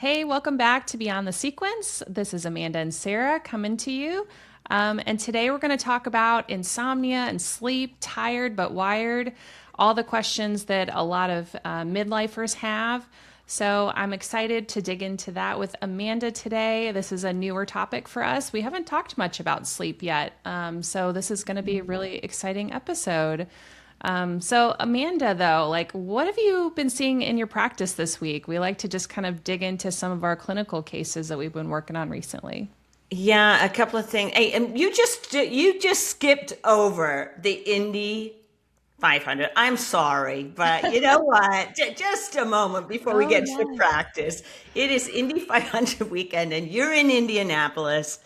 Hey, welcome back to Beyond the Sequence. This is Amanda and Sarah coming to you. And today we're going to talk about insomnia and sleep, tired but wired, all the questions that a lot of midlifers have. So I'm excited to dig into that with Amanda today. This is a newer topic for us. We haven't talked much about sleep yet. So this is going to be a really exciting episode. So Amanda, though, like, what have you been seeing in your practice this week? We like to just kind of dig into some of our clinical cases that we've been working on recently. Yeah, a couple of things. Hey, and you just skipped over the Indy 500. I'm sorry, but you know what? Just a moment before we Oh, get to yes. practice. It is Indy 500 weekend, and you're in Indianapolis.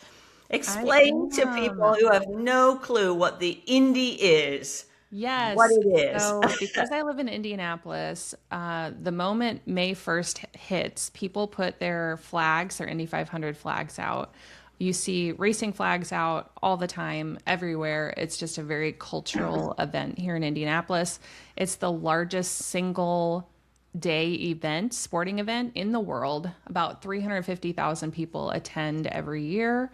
I Explain to people am. who have no clue what the Indy is, what Yes. it is. So, because I live in Indianapolis, the moment May 1st hits, people put their flags, their Indy 500 flags out. You see racing flags out all the time, everywhere. It's just a very cultural event here in Indianapolis. It's the largest single day event, sporting event in the world. About 350,000 people attend every year.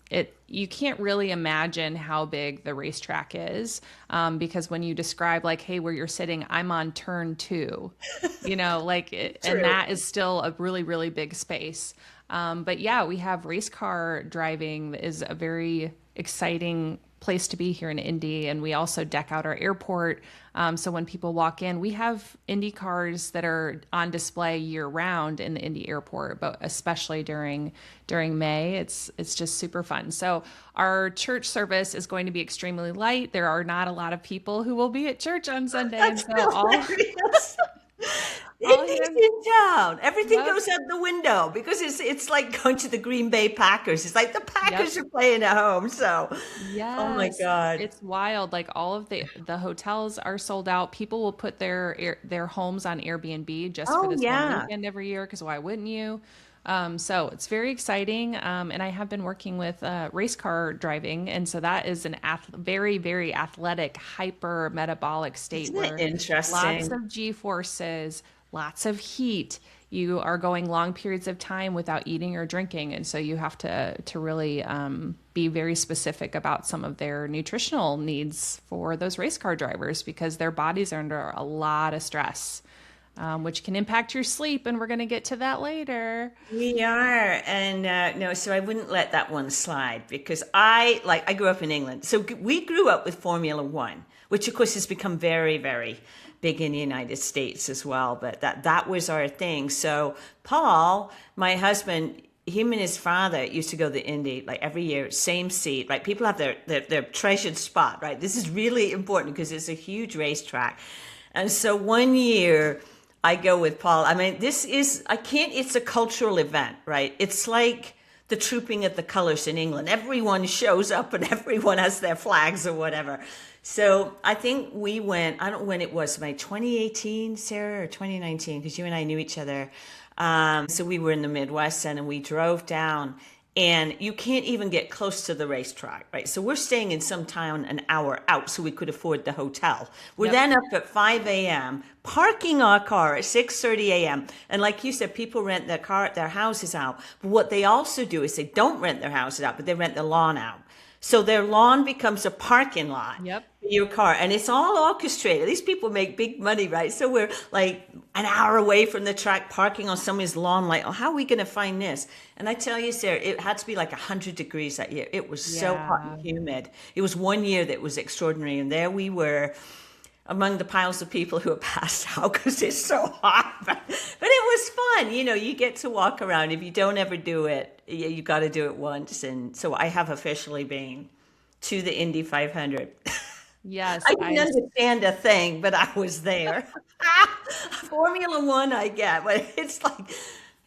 It you can't really imagine how big the racetrack is, because when you describe like, hey, where you're sitting, I'm on turn two, and True. that is still a really really big space. But yeah, we have race car driving is a very exciting place to be here in Indy. And we also deck out our airport. So when people walk in, we have Indy cars that are on display year round in the Indy airport, but especially during May, it's just super fun. So our church service is going to be extremely light. There are not a lot of people who will be at church on Sunday. And That's so hilarious. all Indy's hands, in town. Everything yep, goes out the window because it's like going to the Green Bay Packers. It's like the yep. Packers are playing at home. So, oh my Yes, God. it's wild. Like all of the hotels are sold out. People will put their homes on Airbnb just for Oh this one yeah. weekend every year, because why wouldn't you? So it's very exciting. And I have been working with race car driving, and so that is an very, very athletic, hyper metabolic state Isn't it where lots interesting? of G forces, lots of heat. You are going long periods of time without eating or drinking, and so you have to really be very specific about some of their nutritional needs for those race car drivers because their bodies are under a lot of stress, which can impact your sleep, and we're going to get to that later. We are, and no, so I wouldn't let that one slide because I grew up in England, so we grew up with Formula One, which of course has become very, very big in the United States as well. But that was our thing. So Paul, my husband, him and his father used to go to the Indy like every year, same seat, right? People have their treasured spot, right? This is really important because it's a huge racetrack. And so one year I go with Paul. I mean, I can't, it's a cultural event, right? It's like the trooping of the colors in England. Everyone shows up and everyone has their flags or whatever. So I think we went, I don't know when it was, my 2018, Sarah, or 2019, because you and I knew each other. So we were in the Midwest and we drove down and you can't even get close to the racetrack, right? So we're staying in some town an hour out so we could afford the hotel. We're Yep. then up at 5 a.m., parking our car at 6:30 a.m. And like you said, people rent their houses out. But what they also do is they don't rent their houses out, but they rent the lawn out. So their lawn becomes a parking lot Yep. for your car. And it's all orchestrated. These people make big money, right? So we're like an hour away from the track, parking on somebody's lawn, like, oh, how are we going to find this? And I tell you, Sarah, it had to be like 100 degrees that year. It was so hot and Yeah. humid. It was one year that was extraordinary. And there we were among the piles of people who are passed out because it's so hot. But it was fun. You know, you get to walk around. If you don't ever do it, you got to do it once. And so I have officially been to the Indy 500. Yes, I I didn't understand a thing, but I was there. Formula One, I get, but it's like,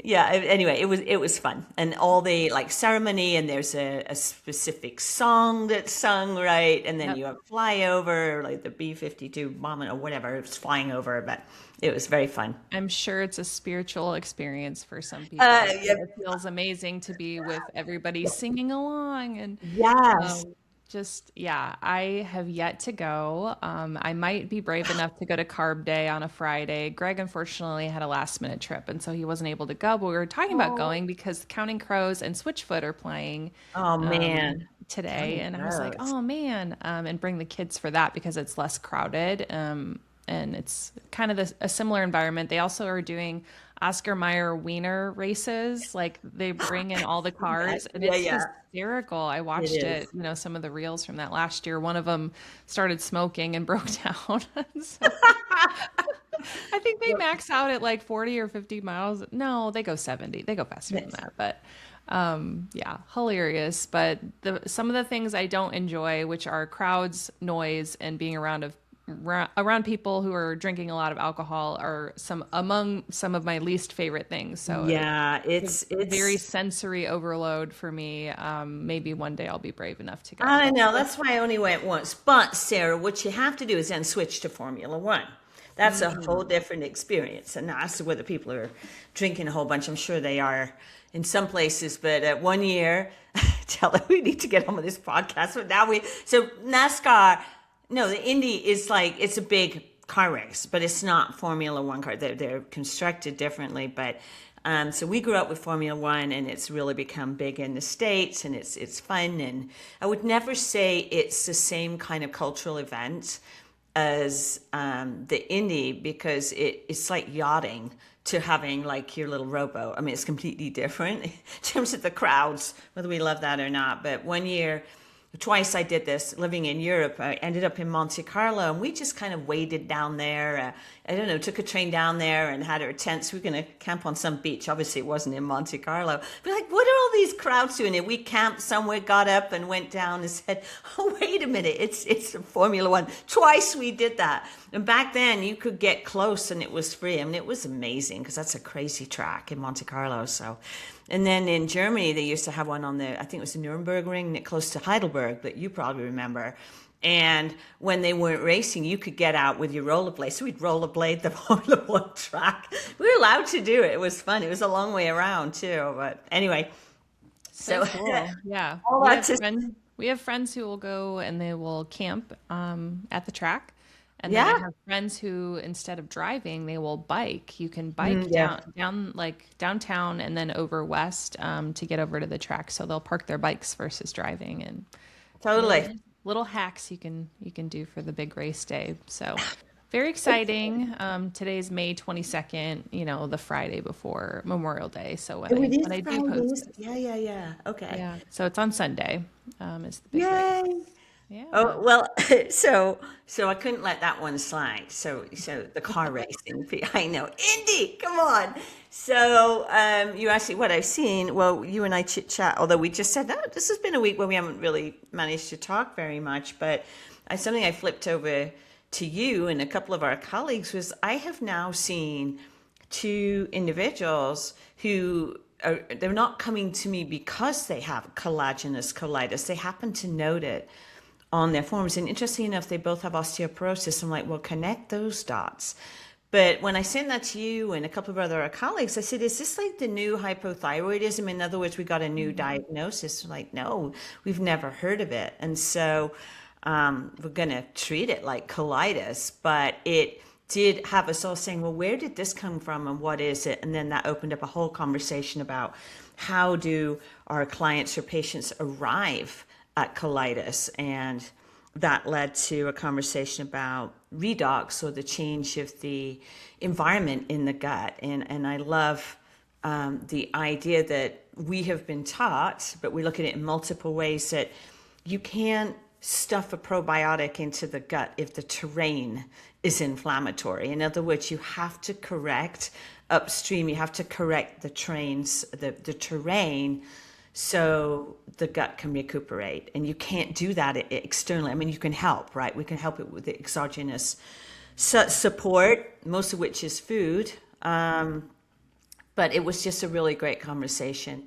yeah. Anyway, it was fun, and all the like ceremony, and there's a specific song that's sung, right, and then yep. you have flyover, like the B-52 bombing or whatever it's flying over, but it was very fun. I'm sure it's a spiritual experience for some people. Yeah, It feels amazing to be with everybody singing along and yes. um, Just, yeah, I have yet to go. I might be brave enough to go to Carb Day on a Friday. Greg unfortunately had a last minute trip, and so he wasn't able to go. But we were talking about Oh, going because Counting Crows and Switchfoot are playing oh man, today, Counting and I was like, Crows. oh man, and bring the kids for that because it's less crowded, and it's kind of a similar environment. They also are doing Oscar Mayer wiener races, like they bring in all the That, cars, and yeah, it's yeah, hysterical. I it watched it, is. some of the reels from that last year. One of them started smoking and broke down. So I think they max out at like 40 or 50 miles. No, they go 70. They go faster than that, but yeah, hilarious. But some of the things I don't enjoy, which are crowds, noise, and being around people who are drinking a lot of alcohol, are some of my least favorite things. So Yeah, it's a very it's sensory overload for me. Maybe one day I'll be brave enough to go. I know that's why I only went once. But Sarah, what you have to do is then switch to Formula One. That's a whole Mm. different experience. And as to whether people are drinking a whole bunch, I'm sure they are in some places. But one year, tell them we need to get on with this podcast. But now so NASCAR, no, the Indy is like, it's a big car race, but it's not Formula One car. They're constructed differently. But so we grew up with Formula One, and it's really become big in the States, and it's fun. And I would never say it's the same kind of cultural event as the Indy, because it's like yachting to having like your little rowboat. I mean, it's completely different in terms of the crowds, whether we love that or not. But one year, twice I did this living in Europe. I ended up in Monte Carlo, and we just kind of waited down there. I don't know, took a train down there and had our tents. We were going to camp on some beach. Obviously, it wasn't in Monte Carlo. But like, what are all these crowds doing? And we camped somewhere, got up and went down and said, oh, wait a minute, it's Formula One. Twice we did that. And back then, you could get close and it was free. I mean, it was amazing because that's a crazy track in Monte Carlo. So, and then in Germany, they used to have one on I think it was the Nuremberg Ring, close to Heidelberg, that you probably remember. And when they weren't racing, you could get out with your rollerblade. So we'd rollerblade the Formula One track. We were allowed to do it. It was fun. It was a long way around too. But anyway, So so cool. Yeah. all that to We have friends who will go and they will camp at the track. And then I yeah, have friends who, instead of driving, they will bike. You can bike yeah, down like downtown and then over west to get over to the track. So they'll park their bikes versus driving, and totally. little hacks you can do for the big race day. So very exciting. Today's May 22nd, the Friday before Memorial Day. So Oh, it when is I do post Fridays. it, Yeah, yeah, yeah. Okay. yeah. So it's on Sunday, is the big race. Yay. Yeah. Oh, well, so I couldn't let that one slide. So the car racing, I know. Indy, come on. So you asked me what I've seen. Well, you and I chit chat, although we just said, that this has been a week where we haven't really managed to talk very much. But something I flipped over to you and a couple of our colleagues was, I have now seen two individuals who they're not coming to me because they have collagenous colitis. They happen to note it on their forms. And interestingly enough, they both have osteoporosis. I'm like, well, connect those dots. But when I sent that to you and a couple of other colleagues, I said, is this like the new hypothyroidism? In other words, we got a new diagnosis. They're like, no, we've never heard of it. And so we're going to treat it like colitis. But it did have us all saying, well, where did this come from and what is it? And then that opened up a whole conversation about how do our clients or patients arrive at colitis, and that led to a conversation about redox, or the change of the environment in the gut. And I love the idea that we have been taught, but we look at it in multiple ways, that you can't stuff a probiotic into the gut if the terrain is inflammatory. In other words, you have to correct upstream, you have to correct the terrain, so the gut can recuperate. And you can't do that externally. I mean, you can help, right? We can help it with the exogenous support, most of which is food. But it was just a really great conversation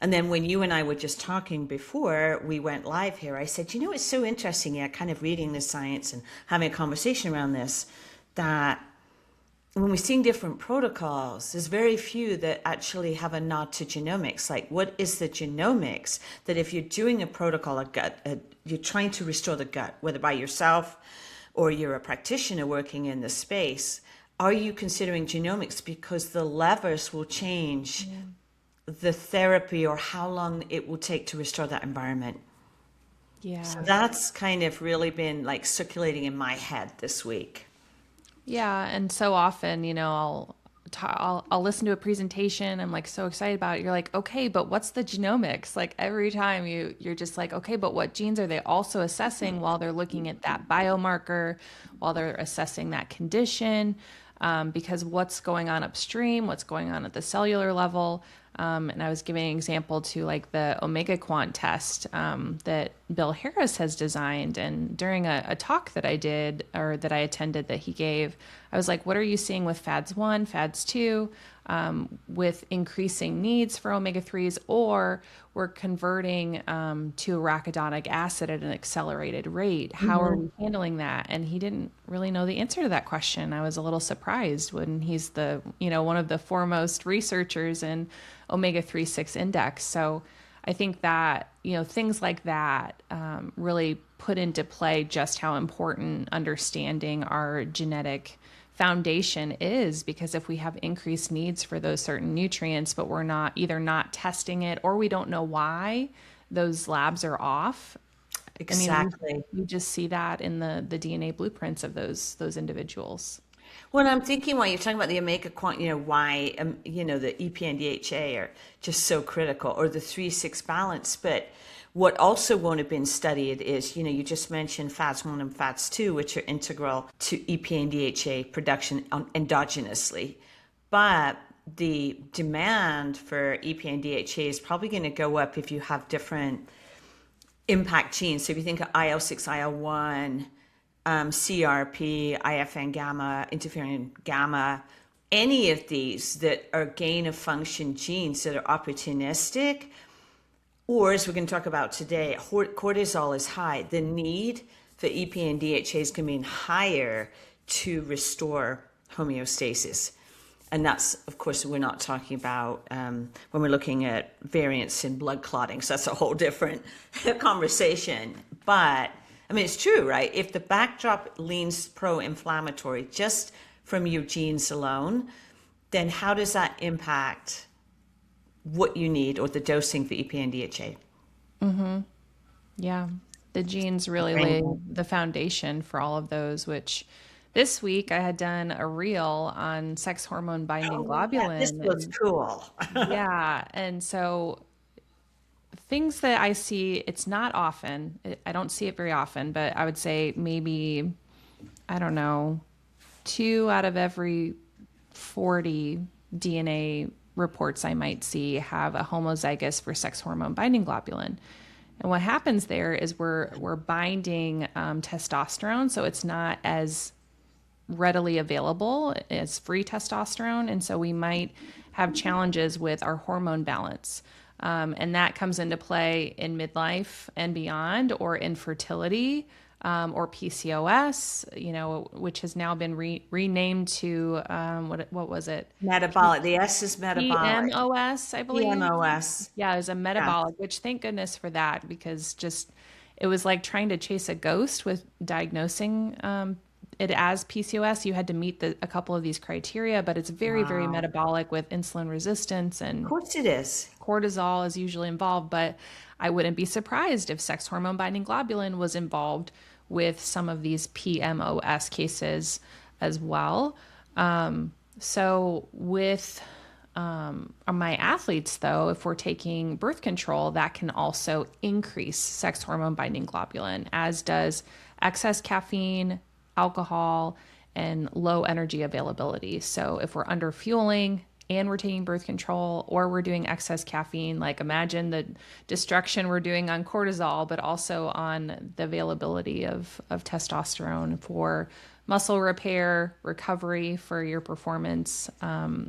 and then when you and I were just talking before we went live here, I said, it's so interesting, yeah, kind of reading the science and having a conversation around this, that when we're seeing different protocols, there's very few that actually have a nod to genomics. Like, what is the genomics that if you're doing a protocol, you're trying to restore the gut, whether by yourself or you're a practitioner working in the space, are you considering genomics? Because the levers will change the therapy or how long it will take to restore that environment. Yeah. So that's kind of really been like circulating in my head this week. Yeah, and so often, I'll listen to a presentation. I'm like so excited about it. You're like, okay, but what's the genomics? Like every time you're just like, okay, but what genes are they also assessing while they're looking at that biomarker, while they're assessing that condition? Because what's going on upstream, what's going on at the cellular level. And I was giving an example to like the Omega Quant test that Bill Harris has designed. And during a talk that I did or that I attended that he gave, I was like, what are you seeing with FADS 1, FADS 2, with increasing needs for omega-3s, or we're converting to arachidonic acid at an accelerated rate? How are we handling that? And he didn't really know the answer to that question. I was a little surprised when he's one of the foremost researchers in omega-3 6 index. So I think that, things like that really put into play just how important understanding our genetic foundation is, because if we have increased needs for those certain nutrients, but we're not testing it, or we don't know why those labs are off. Exactly. I mean, we just see that in the DNA blueprints of those individuals. Well, I'm thinking while you're talking about the omega quant, why, the EPA and DHA are just so critical, or the 3-6 balance. But what also won't have been studied is, you just mentioned FADS1 and FADS2, which are integral to EPA and DHA production endogenously. But the demand for EPA and DHA is probably going to go up if you have different impact genes. So if you think of IL-6, IL-1, CRP, IFN gamma, interferon gamma, any of these that are gain of function genes that are opportunistic, or as we're going to talk about today, cortisol is high. The need for EPA and DHA is going to be higher to restore homeostasis. And that's, of course, we're not talking about when we're looking at variants in blood clotting. So that's a whole different conversation. But I mean, it's true, right? If the backdrop leans pro-inflammatory just from your genes alone, then how does that impact what you need or the dosing for EPA and DHA? Yeah, the genes really lay the foundation for all of those, which this week I had done a reel on sex hormone binding Oh, yeah, this globulin. was cool. Yeah, and so things that I see, it's not often, I don't see it very often, but I would say maybe, I don't know, 2 out of every 40 DNA reports I might see have a homozygous for sex hormone binding globulin. And what happens there is we're binding testosterone, so it's not as readily available as free testosterone, and so we might have challenges with our hormone balance. And that comes into play in midlife and beyond, or infertility, or PCOS, which has now been renamed to what was it? Metabolic. The S is metabolic. PMOS, I believe. PMOS. Yeah, it was a Yeah. metabolic, which thank goodness for that, because just it was like trying to chase a ghost with diagnosing it as PCOS. You had to meet a couple of these criteria, but it's very, very Wow. metabolic with insulin resistance, Of and course it is. cortisol is usually involved. But I wouldn't be surprised if sex hormone binding globulin was involved with some of these PMOS cases as well. So with my athletes, though, if we're taking birth control, that can also increase sex hormone binding globulin, as does excess caffeine, alcohol, and low energy availability. So if we're under fueling and we're taking birth control, or we're doing excess caffeine, like imagine the destruction we're doing on cortisol, but also on the availability of testosterone for muscle repair, recovery for your performance.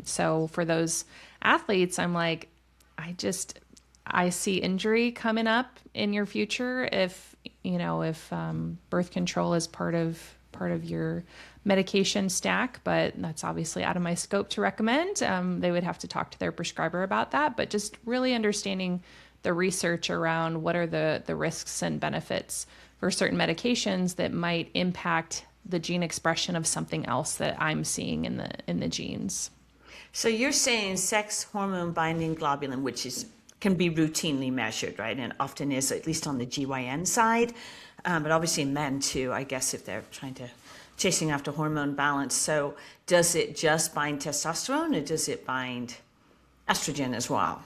So for those athletes, I'm like, I see injury coming up in your future if birth control is part of your medication stack, but that's obviously out of my scope to recommend. They would have to talk to their prescriber about that, but just really understanding the research around what are the risks and benefits for certain medications that might impact the gene expression of something else that I'm seeing in the genes. So you're saying sex hormone binding globulin, which can be routinely measured, right? And often is, at least on the GYN side, but obviously in men too, I guess, if they're chasing after hormone balance. So does it just bind testosterone, or does it bind estrogen as well?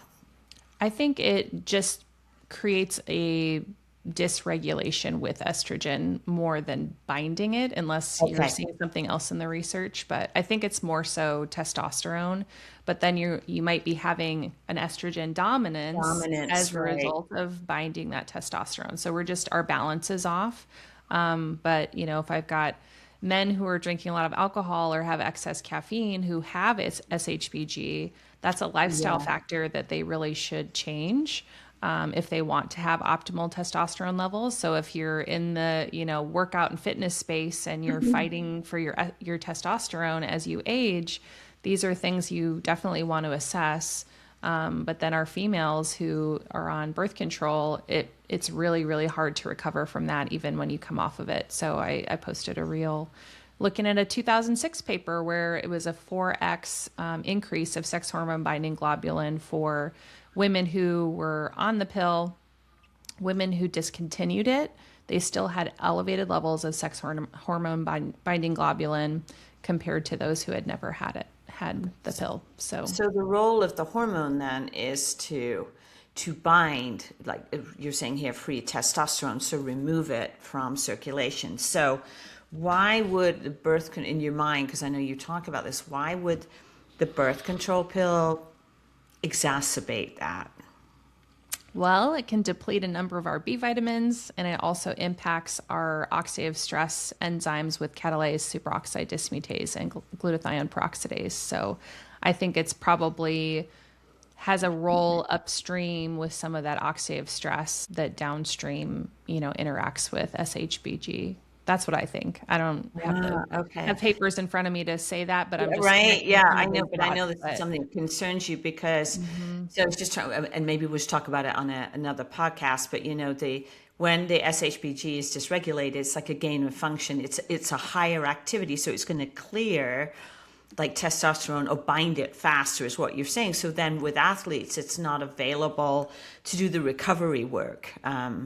I think it just creates a dysregulation with estrogen more than binding it, unless you're seeing something else in the research. But I think it's more so testosterone. But then you might be having an estrogen dominance as a result of binding that testosterone. So our balance is off. But if I've got men who are drinking a lot of alcohol or have excess caffeine who have SHBG, that's a lifestyle factor that they really should change if they want to have optimal testosterone levels. So if you're in the workout and fitness space and you're fighting for your testosterone as you age, these are things you definitely want to assess. But then our females who are on birth control, it's really, really hard to recover from that even when you come off of it. So I posted a reel looking at a 2006 paper where it was a 4x increase of sex hormone binding globulin for women who were on the pill. Women who discontinued it, they still had elevated levels of sex hormone binding globulin compared to those who had never had the pill. So the role of the hormone then is to bind, like you're saying here, free testosterone, so remove it from circulation. So why would the in your mind, because I know you talk about this, why would the birth control pill exacerbate that? Well, it can deplete a number of our B vitamins, and it also impacts our oxidative stress enzymes with catalase, superoxide dismutase, and glutathione peroxidase. So I think it's probably has a role upstream with some of that oxidative stress that downstream, interacts with SHBG. That's what I think. I don't have papers in front of me to say that, but I'm just I know, but I know this is something that concerns you because. So I was just trying, and maybe we'll just talk about it on another podcast. But when the SHBG is dysregulated, it's like a gain of function. It's a higher activity, so it's going to clear like testosterone or bind it faster, is what you're saying. So then with athletes, it's not available to do the recovery work,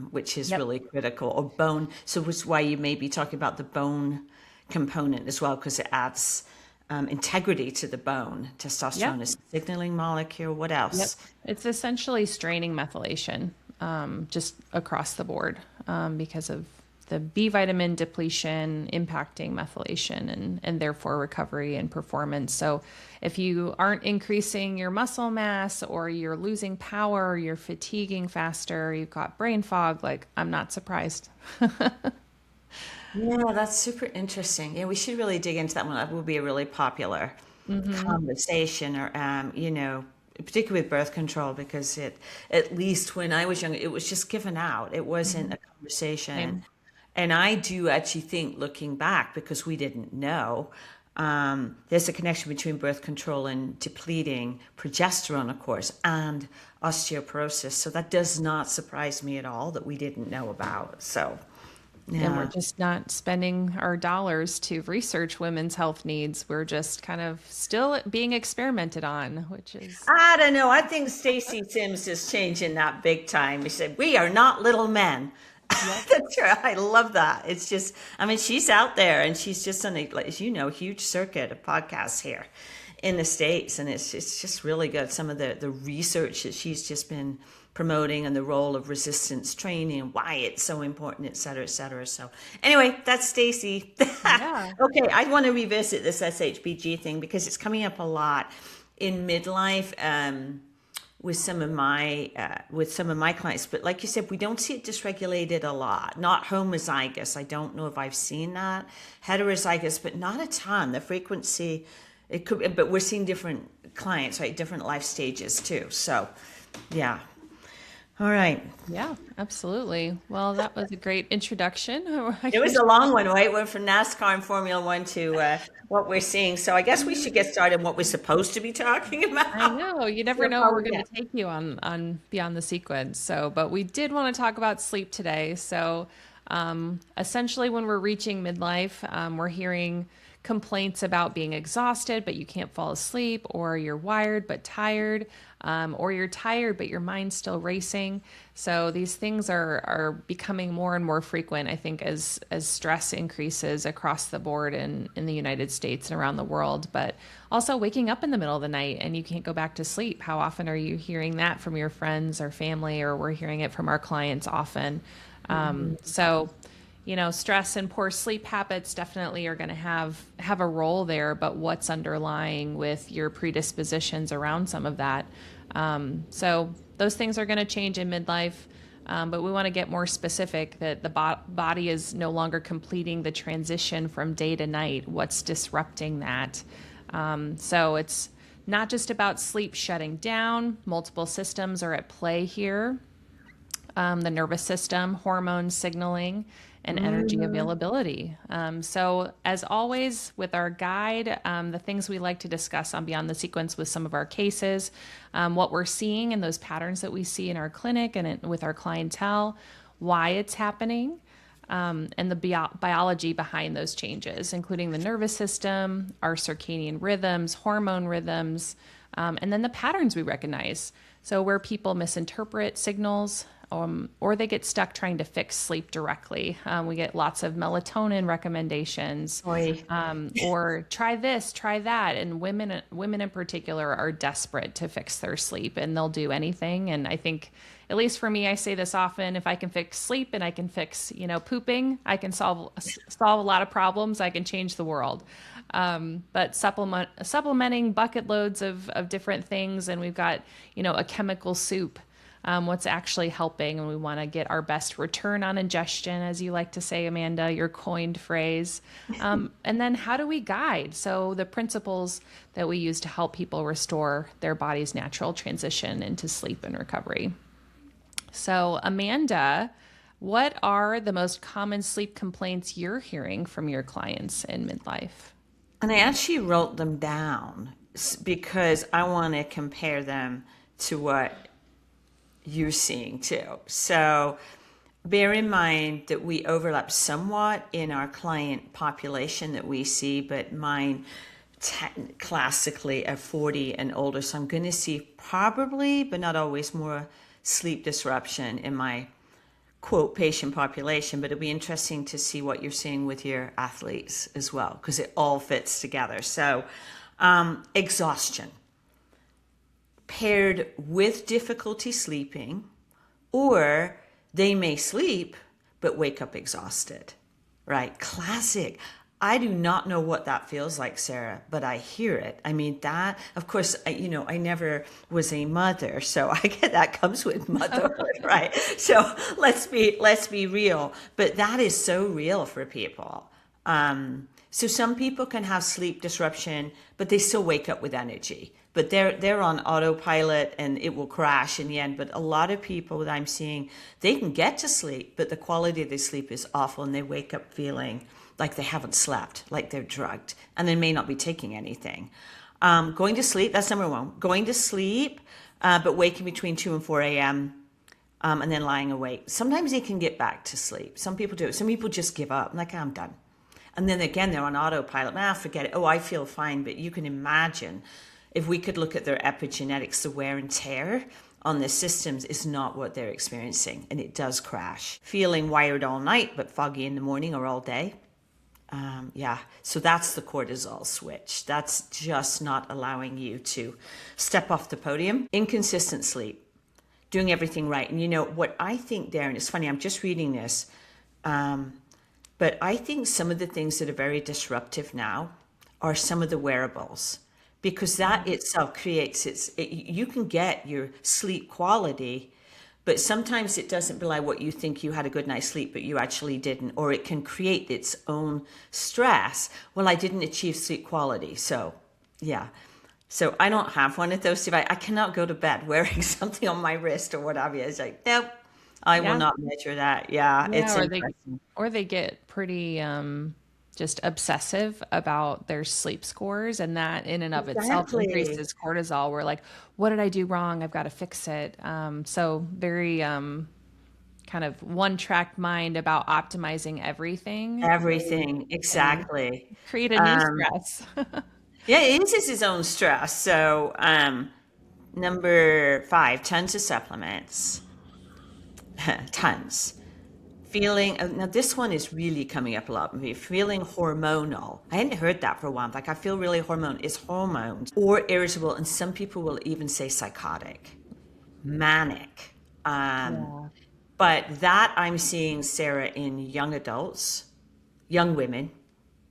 which is really critical, or bone. So which is why you may be talking about the bone component as well, because it adds integrity to the bone. Testosterone is a signaling molecule. What else? It's essentially straining methylation, just across the board, because of the B vitamin depletion impacting methylation and therefore recovery and performance. So if you aren't increasing your muscle mass, or you're losing power, you're fatiguing faster, you've got brain fog, like, I'm not surprised. Yeah, that's super interesting. Yeah, we should really dig into that one. That will be a really popular conversation, or particularly with birth control, because at least when I was young, it was just given out. It wasn't a conversation. Same. And I do actually think, looking back, because we didn't know, there's a connection between birth control and depleting progesterone, of course, and osteoporosis. So that does not surprise me at all that we didn't know about. So, And we're just not spending our dollars to research women's health needs. We're just kind of still being experimented on, which is... I don't know. I think Stacey Sims is changing that big time. She said, "We are not little men." That's right. I love that. It's just, she's out there, and she's just on a, huge circuit of podcasts here in the States. And it's just really good. Some of the research that she's just been promoting, and the role of resistance training and why it's so important, et cetera, et cetera. So anyway, that's Stacey. Yeah. Okay. I want to revisit this SHBG thing because it's coming up a lot in midlife, with some of my clients. But like you said, we don't see it dysregulated a lot. Not homozygous. I don't know if I've seen that. Heterozygous, but not a ton. The frequency, it could, but we're seeing different clients, right? Different life stages too. So, yeah. All right. Yeah, absolutely. Well, that was a great introduction. It was a long one, right? Went from NASCAR and Formula One to what we're seeing. So I guess we should get started on what we're supposed to be talking I about. know. You never So know where far we're we going get. to take you on Beyond the Sequence. So, but we did want to talk about sleep today. So, essentially, when we're reaching midlife, we're hearing complaints about being exhausted, but you can't fall asleep, or you're wired but tired, or you're tired but your mind's still racing. So these things are becoming more and more frequent, I think, as stress increases across the board in the United States and around the world. But also waking up in the middle of the night and you can't go back to sleep. How often are you hearing that from your friends or family, or we're hearing it from our clients often? So, stress and poor sleep habits definitely are going to have a role there, but what's underlying with your predispositions around some of that. So those things are going to change in midlife, but we want to get more specific that the body is no longer completing the transition from day to night. What's disrupting that? So it's not just about sleep shutting down. Multiple systems are at play here. The nervous system, hormone signaling, and energy availability. So, as always, with our guide, the things we like to discuss on Beyond the Sequence with some of our cases, what we're seeing and those patterns that we see in our clinic and with our clientele, why it's happening, and the biology behind those changes, including the nervous system, our circadian rhythms, hormone rhythms, and then the patterns we recognize. So, where people misinterpret signals, or they get stuck trying to fix sleep directly. We get lots of melatonin recommendations, Boy. or try this, try that. And women in particular are desperate to fix their sleep, and they'll do anything. And I think, at least for me, I say this often: if I can fix sleep and I can fix, pooping, I can solve a lot of problems. I can change the world. But supplementing bucket loads of different things, and we've got a chemical soup. What's actually helping, and we want to get our best return on ingestion, as you like to say, Amanda, your coined phrase. And then how do we guide? So the principles that we use to help people restore their body's natural transition into sleep and recovery. So Amanda, what are the most common sleep complaints you're hearing from your clients in midlife? And I actually wrote them down because I want to compare them to what you're seeing too. So bear in mind that we overlap somewhat in our client population that we see, but mine classically are 40 and older. So I'm going to see probably, but not always, more sleep disruption in my quote patient population. But it'll be interesting to see what you're seeing with your athletes as well, because it all fits together. So exhaustion paired with difficulty sleeping, or they may sleep but wake up exhausted, right? Classic. I do not know what that feels like, Sarah, but I hear it. I mean, that, of course, I never was a mother, so I get that comes with motherhood, right? So let's be real, but that is so real for people. So some people can have sleep disruption, but they still wake up with energy. But they're on autopilot and it will crash in the end. But a lot of people that I'm seeing, they can get to sleep, but the quality of their sleep is awful, and they wake up feeling like they haven't slept, like they're drugged, and they may not be taking anything. Going to sleep, that's number one. Going to sleep, but waking between 2 and 4 a.m. And then lying awake. Sometimes they can get back to sleep. Some people do. Some people just give up. Like, I'm done. And then again, they're on autopilot. Forget it. Oh, I feel fine. But you can imagine if we could look at their epigenetics, the wear and tear on their systems is not what they're experiencing. And it does crash. Feeling wired all night, but foggy in the morning or all day. So that's the cortisol switch. That's just not allowing you to step off the podium. Inconsistent sleep, doing everything right. And what I think, Darren, it's funny, I'm just reading this, but I think some of the things that are very disruptive now are some of the wearables, because that itself creates you can get your sleep quality, but sometimes it doesn't belie what you think you had a good night's sleep, but you actually didn't, or it can create its own stress. Well, I didn't achieve sleep quality. So, yeah. So I don't have one of those devices. I cannot go to bed wearing something on my wrist or what have you. It's like, nope, I will Yeah. not measure that. Yeah, Yeah, it's interesting. or they get pretty just obsessive about their sleep scores, and that in and of itself Exactly. increases cortisol. We're like, what did I do wrong? I've got to fix it. So very kind of one track mind about optimizing everything Everything. and Exactly. create a new Um, stress. yeah, it is its own stress. So, number five, tons of supplements. Tons. Feeling, now this one is really coming up a lot with me. Feeling hormonal. I hadn't heard that for a while. Like, I feel really hormonal. It's hormones or irritable. And some people will even say psychotic, manic. Um, Yeah, but that I'm seeing, Sarah, in young adults, young women,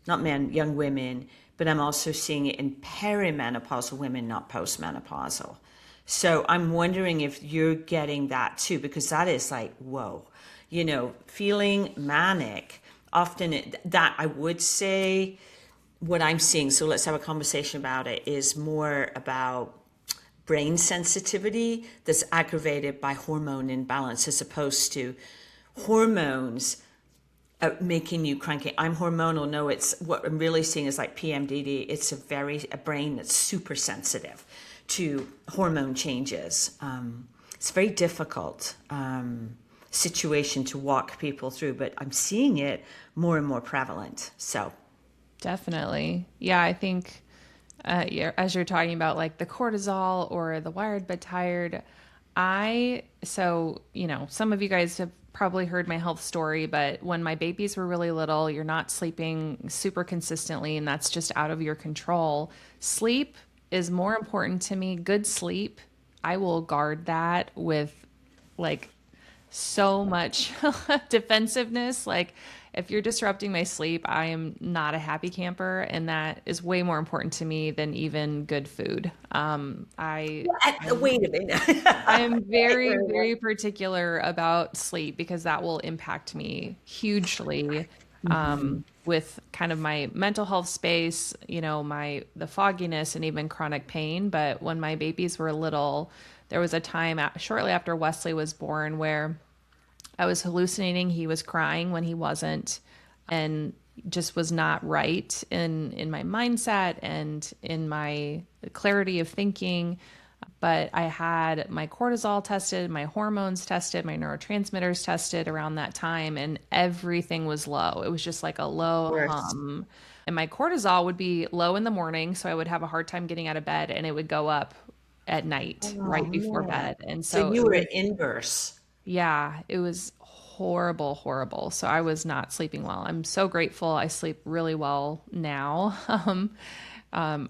not men, young women, but I'm also seeing it in perimenopausal women, not postmenopausal. So I'm wondering if you're getting that too, because that is like, whoa, feeling manic. Often that I would say what I'm seeing, so let's have a conversation about it, is more about brain sensitivity that's aggravated by hormone imbalance as opposed to hormones making you cranky. I'm hormonal. No, it's what I'm really seeing is like PMDD. It's a brain that's super sensitive to hormone changes. It's a very difficult situation to walk people through, but I'm seeing it more and more prevalent. So, definitely. Yeah, I think as you're talking about like the cortisol or the wired but tired, some of you guys have probably heard my health story, but when my babies were really little, you're not sleeping super consistently, and that's just out of your control. Sleep is more important to me. Good sleep, I will guard that with like so much defensiveness. Like, if you're disrupting my sleep, I am not a happy camper, and that is way more important to me than even good food. wait a minute. I am Right, very, right, right. very particular about sleep because that will impact me hugely with kind of my mental health space, the fogginess and even chronic pain. But when my babies were little, there was a time shortly after Wesley was born where I was hallucinating. He was crying when he wasn't, and just was not right in my mindset and in my clarity of thinking. But I had my cortisol tested, my hormones tested, my neurotransmitters tested around that time, and everything was low. It was just like a low Worse. hum. And my cortisol would be low in the morning, so I would have a hard time getting out of bed, and it would go up at night, Oh right before man. bed. And So so you it were was, inverse. yeah, it was horrible, horrible. So I was not sleeping well. I'm so grateful I sleep really well now.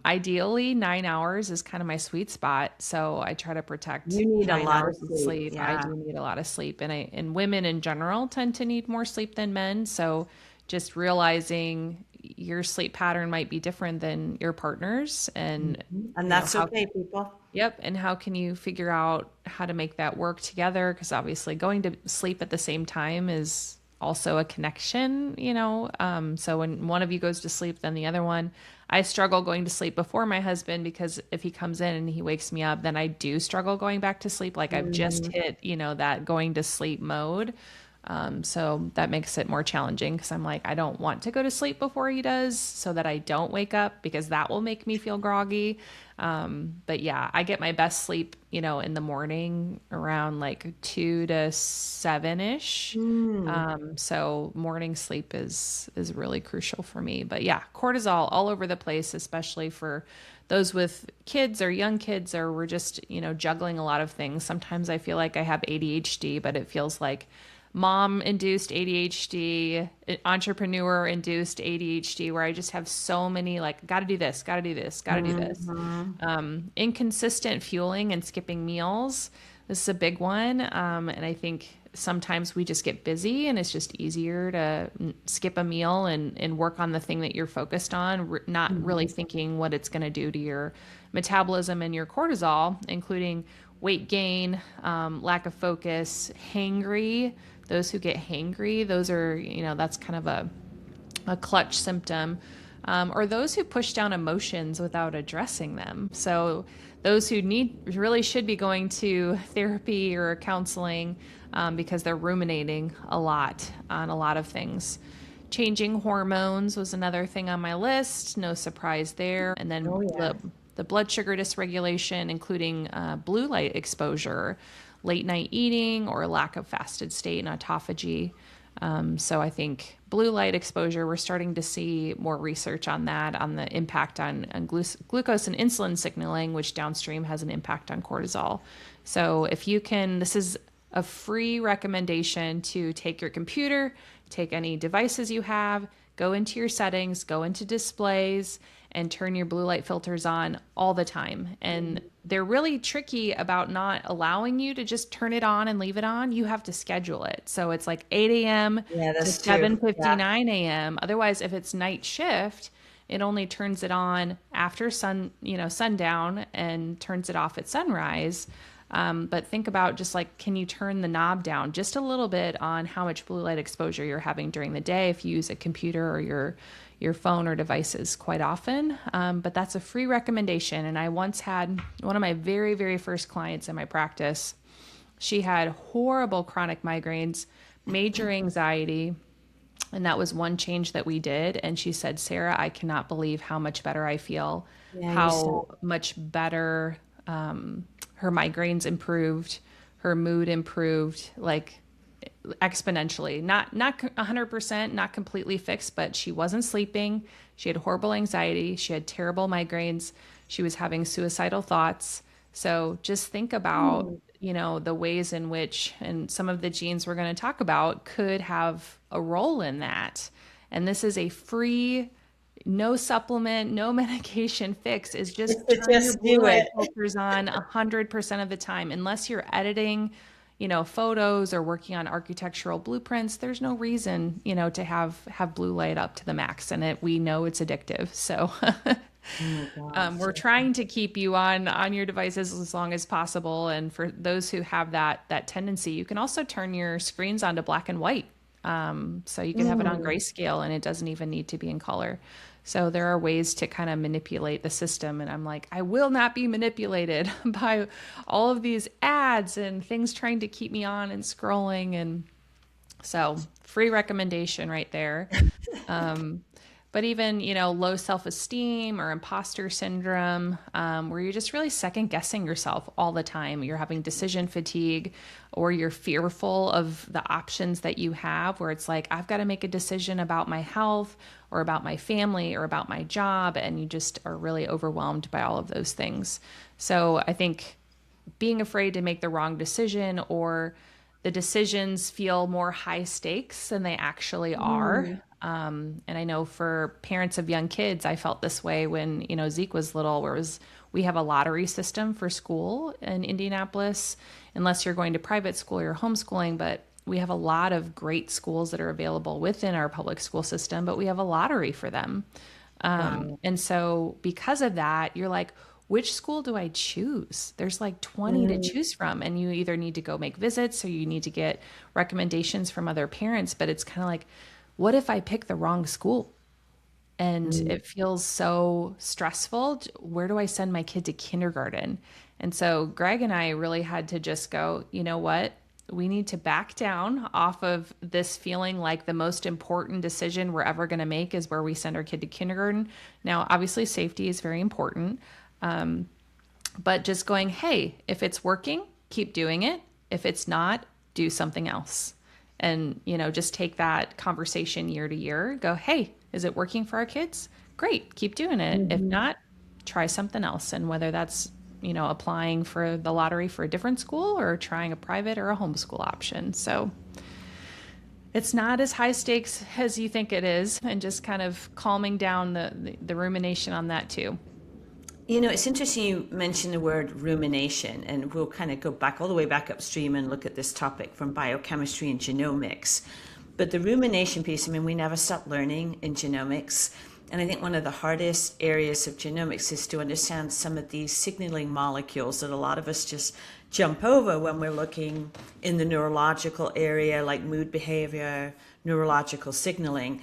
Ideally, 9 hours is kind of my sweet spot. So I try to protect You need a 9 lot of hours of sleep. sleep. I Yeah. do need a lot of sleep, and women in general tend to need more sleep than men. So just realizing your sleep pattern might be different than your partner's, and And you know that's how okay, people. Yep. And how can you figure out how to make that work together? Because obviously, going to sleep at the same time is also a connection. So when one of you goes to sleep, then the other one. I struggle going to sleep before my husband because if he comes in and he wakes me up, then I do struggle going back to sleep. Like I've just Mhm. hit that going to sleep mode. So that makes it more challenging because I'm like, I don't want to go to sleep before he does so that I don't wake up because that will make me feel groggy. But yeah, I get my best sleep, in the morning around like 2 to 7 ish. Mm. So morning sleep is really crucial for me. But yeah, cortisol all over the place, especially for those with kids or young kids, or we're just, juggling a lot of things. Sometimes I feel like I have ADHD, but it feels like mom induced ADHD, entrepreneur induced ADHD, where I just have so many like, got to do this, got to do this, got to do this. Mhm. Inconsistent fueling and skipping meals. This is a big one. And I think sometimes we just get busy and it's just easier to skip a meal and work on the thing that you're focused on, not really thinking what it's going to do to your metabolism and your cortisol, including weight gain, lack of focus, hangry. Those who get hangry, those are, that's kind of a clutch symptom or those who push down emotions without addressing them. So those who really should be going to therapy or counseling because they're ruminating a lot on a lot of things. Changing hormones was another thing on my list. No surprise there. And then Oh yeah. the blood sugar dysregulation, including blue light exposure, late night eating, or lack of fasted state and autophagy. So I think blue light exposure, we're starting to see more research on that, on the impact on glucose and insulin signaling, which downstream has an impact on cortisol. So if you can, this is a free recommendation to take your computer, take any devices you have, go into your settings, go into displays, and turn your blue light filters on all the time. And they're really tricky about not allowing you to just turn it on and leave it on. You have to schedule it. So it's like 8 a.m. Yeah, to that's true. Yeah. 7:59 a.m. Otherwise, if it's night shift, it only turns it on after sundown and turns it off at sunrise. But think about just like, can you turn the knob down just a little bit on how much blue light exposure you're having during the day if you use a computer or your phone or devices quite often. But that's a free recommendation. And I once had one of my very, very first clients in my practice. She had horrible chronic migraines, major anxiety. And that was one change that we did. And she said, Sarah, I cannot believe how much better I feel, Yeah, you how said. much better her migraines improved, her mood improved, like exponentially. Not 100%, not completely fixed, but she wasn't sleeping. She had horrible anxiety. She had terrible migraines. She was having suicidal thoughts. So just think about, the ways in which, and some of the genes we're going to talk about could have a role in that. And this is a free, no supplement, no medication fix, is just It's turn your just blue do light it. filters on 100% of the time. Unless you're editing, photos or working on architectural blueprints, there's no reason, to have blue light up to the max. And we know it's addictive. So Oh my gosh. we're trying to keep you on your devices as long as possible. And for those who have that tendency, you can also turn your screens onto black and white. So you can have it on grayscale and it doesn't even need to be in color. So there are ways to kind of manipulate the system. And I'm like, I will not be manipulated by all of these ads and things trying to keep me on and scrolling. And so free recommendation right there. But even, low self-esteem or imposter syndrome, where you're just really second guessing yourself all the time. You're having decision fatigue, or you're fearful of the options that you have, where it's like, I've got to make a decision about my health or about my family or about my job. And you just are really overwhelmed by all of those things. So I think being afraid to make the wrong decision, or the decisions feel more high stakes than they actually are. And I know for parents of young kids, I felt this way when, Zeke was little, where we have a lottery system for school in Indianapolis, unless you're going to private school or homeschooling, but we have a lot of great schools that are available within our public school system, but we have a lottery for them. Wow. And so because of that, you're like, which school do I choose? There's like 20 to choose from, and you either need to go make visits or you need to get recommendations from other parents. But it's kind of like, what if I pick the wrong school? And it feels so stressful. Where do I send my kid to kindergarten? And so Greg and I really had to just go, you know what? We need to back down off of this feeling like the most important decision we're ever going to make is where we send our kid to kindergarten. Now, obviously, safety is very important. But just going, hey, if it's working, keep doing it. If it's not, do something else. And, just take that conversation year to year. Go, hey, is it working for our kids? Great, keep doing it. If not, try something else. And whether that's, applying for the lottery for a different school or trying a private or a homeschool option. So it's not as high stakes as you think it is, and just kind of calming down the rumination on that too. It's interesting you mentioned the word rumination, and we'll kind of go back all the way back upstream and look at this topic from biochemistry and genomics. But the rumination piece, we never stop learning in genomics. And I think one of the hardest areas of genomics is to understand some of these signaling molecules that a lot of us just jump over when we're looking in the neurological area, like mood behavior, neurological signaling.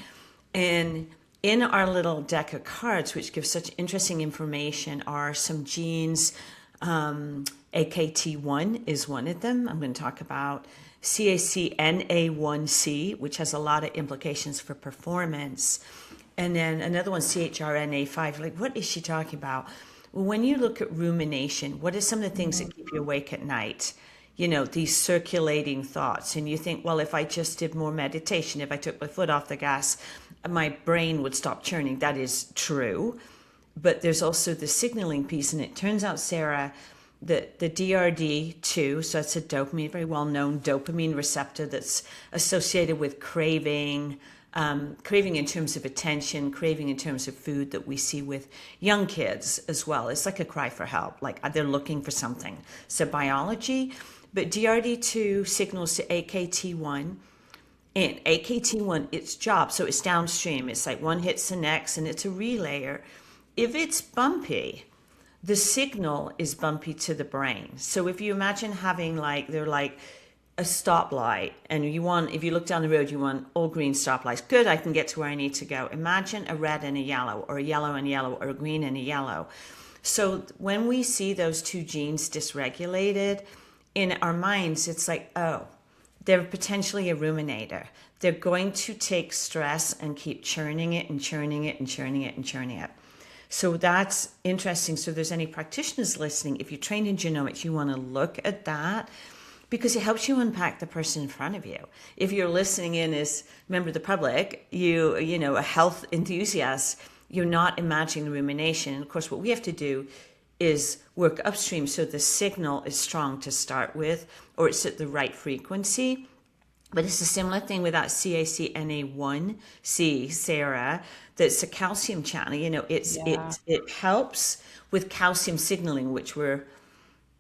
And In our little deck of cards, which gives such interesting information, are some genes. AKT1 is one of them. I'm going to talk about CACNA1C, which has a lot of implications for performance. And then another one, CHRNA5. Like, what is she talking about? Well, when you look at rumination, what are some of the things that keep you awake at night? You know, these circulating thoughts. And you think, well, if I just did more meditation, if I took my foot off the gas, my brain would stop churning. That is true. But there's also the signaling piece. And it turns out, Sarah, that the DRD2, so that's a dopamine, very well-known dopamine receptor that's associated with craving, craving in terms of attention, craving in terms of food, that we see with young kids as well. It's like a cry for help, like they're looking for something. So biology, but DRD2 signals to AKT1, and AKT1, its job, so it's downstream. It's like one hits the next, and it's a relayer. If it's bumpy, the signal is bumpy to the brain. So if you imagine having they're like a stoplight, and if you look down the road, you want all green stoplights. Good, I can get to where I need to go. Imagine a red and a yellow, or a yellow and yellow, or a green and a yellow. So when we see those two genes dysregulated in our minds, it's like, oh, they're potentially a ruminator. They're going to take stress and keep churning it and churning it and churning it and churning it. So that's interesting. So if there's any practitioners listening, if you're trained in genomics, you want to look at that, because it helps you unpack the person in front of you. If you're listening in as a member of the public, you know, a health enthusiast, you're not imagining the rumination. And of course, what we have to do is work upstream so the signal is strong to start with, or it's at the right frequency. But it's a similar thing with that CACNA1C, Sarah, that's a calcium channel. You know, it helps with calcium signaling, which we're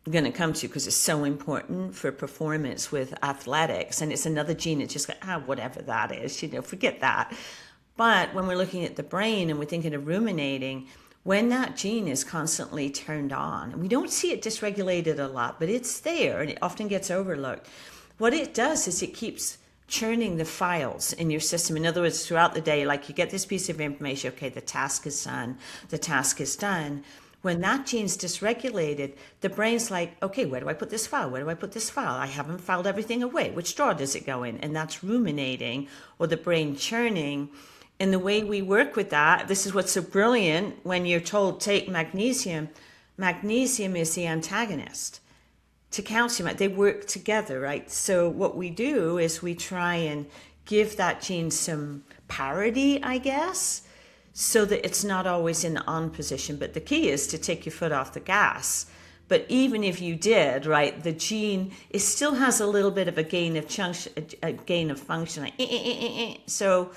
going to come to because it's so important for performance with athletics. And it's another gene that's just like, whatever that is, you know, forget that. But when we're looking at the brain and we're thinking of ruminating, when that gene is constantly turned on, and we don't see it dysregulated a lot, but it's there and it often gets overlooked. What it does is it keeps churning the files in your system. In other words, throughout the day, like you get this piece of information, okay, the task is done, the task is done. When that gene's dysregulated, the brain's like, okay, where do I put this file? Where do I put this file? I haven't filed everything away. Which drawer does it go in? And that's ruminating, or the brain churning. And the way we work with that, this is what's so brilliant when you're told take magnesium. Magnesium is the antagonist to calcium. They work together, right? So what we do is we try and give that gene some parity, I guess, so that it's not always in the on position. But the key is to take your foot off the gas. But even if you did, right, the gene, it still has a little bit of a gain of function. Like, So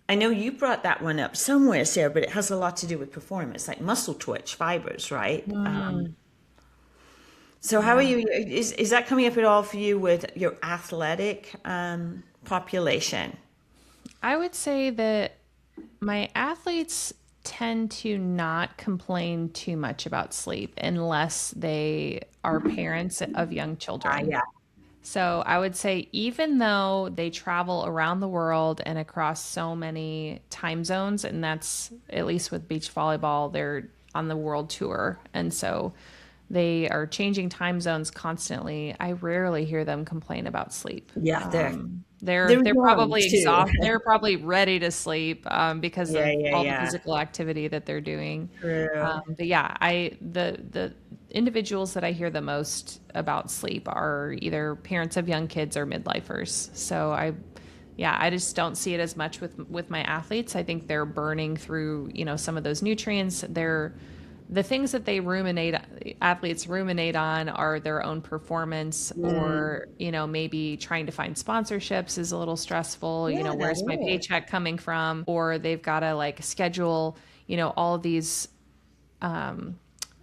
I know you brought that one up somewhere, Sarah, but it has a lot to do with performance, like muscle twitch, fibers, right? So how are you? Is that coming up at all for you with your athletic population? I would say that my athletes tend to not complain too much about sleep unless they are parents of young children. Yeah. So I would say even though they travel around the world and across so many time zones, and that's at least with beach volleyball, they're on the world tour. And so they are changing time zones constantly. I rarely hear them complain about sleep. Yeah, They're probably young, too. exhausted. They're probably ready to sleep because of all the Yeah. physical activity that they're doing. True. But yeah, the individuals that I hear the most about sleep are either parents of young kids or midlifers. So I just don't see it as much with my athletes. I think they're burning through, some of those nutrients. The things that athletes ruminate on are their own performance, or, maybe trying to find sponsorships is a little stressful. Yeah, Where's my paycheck coming from? Or they've got to schedule, all of these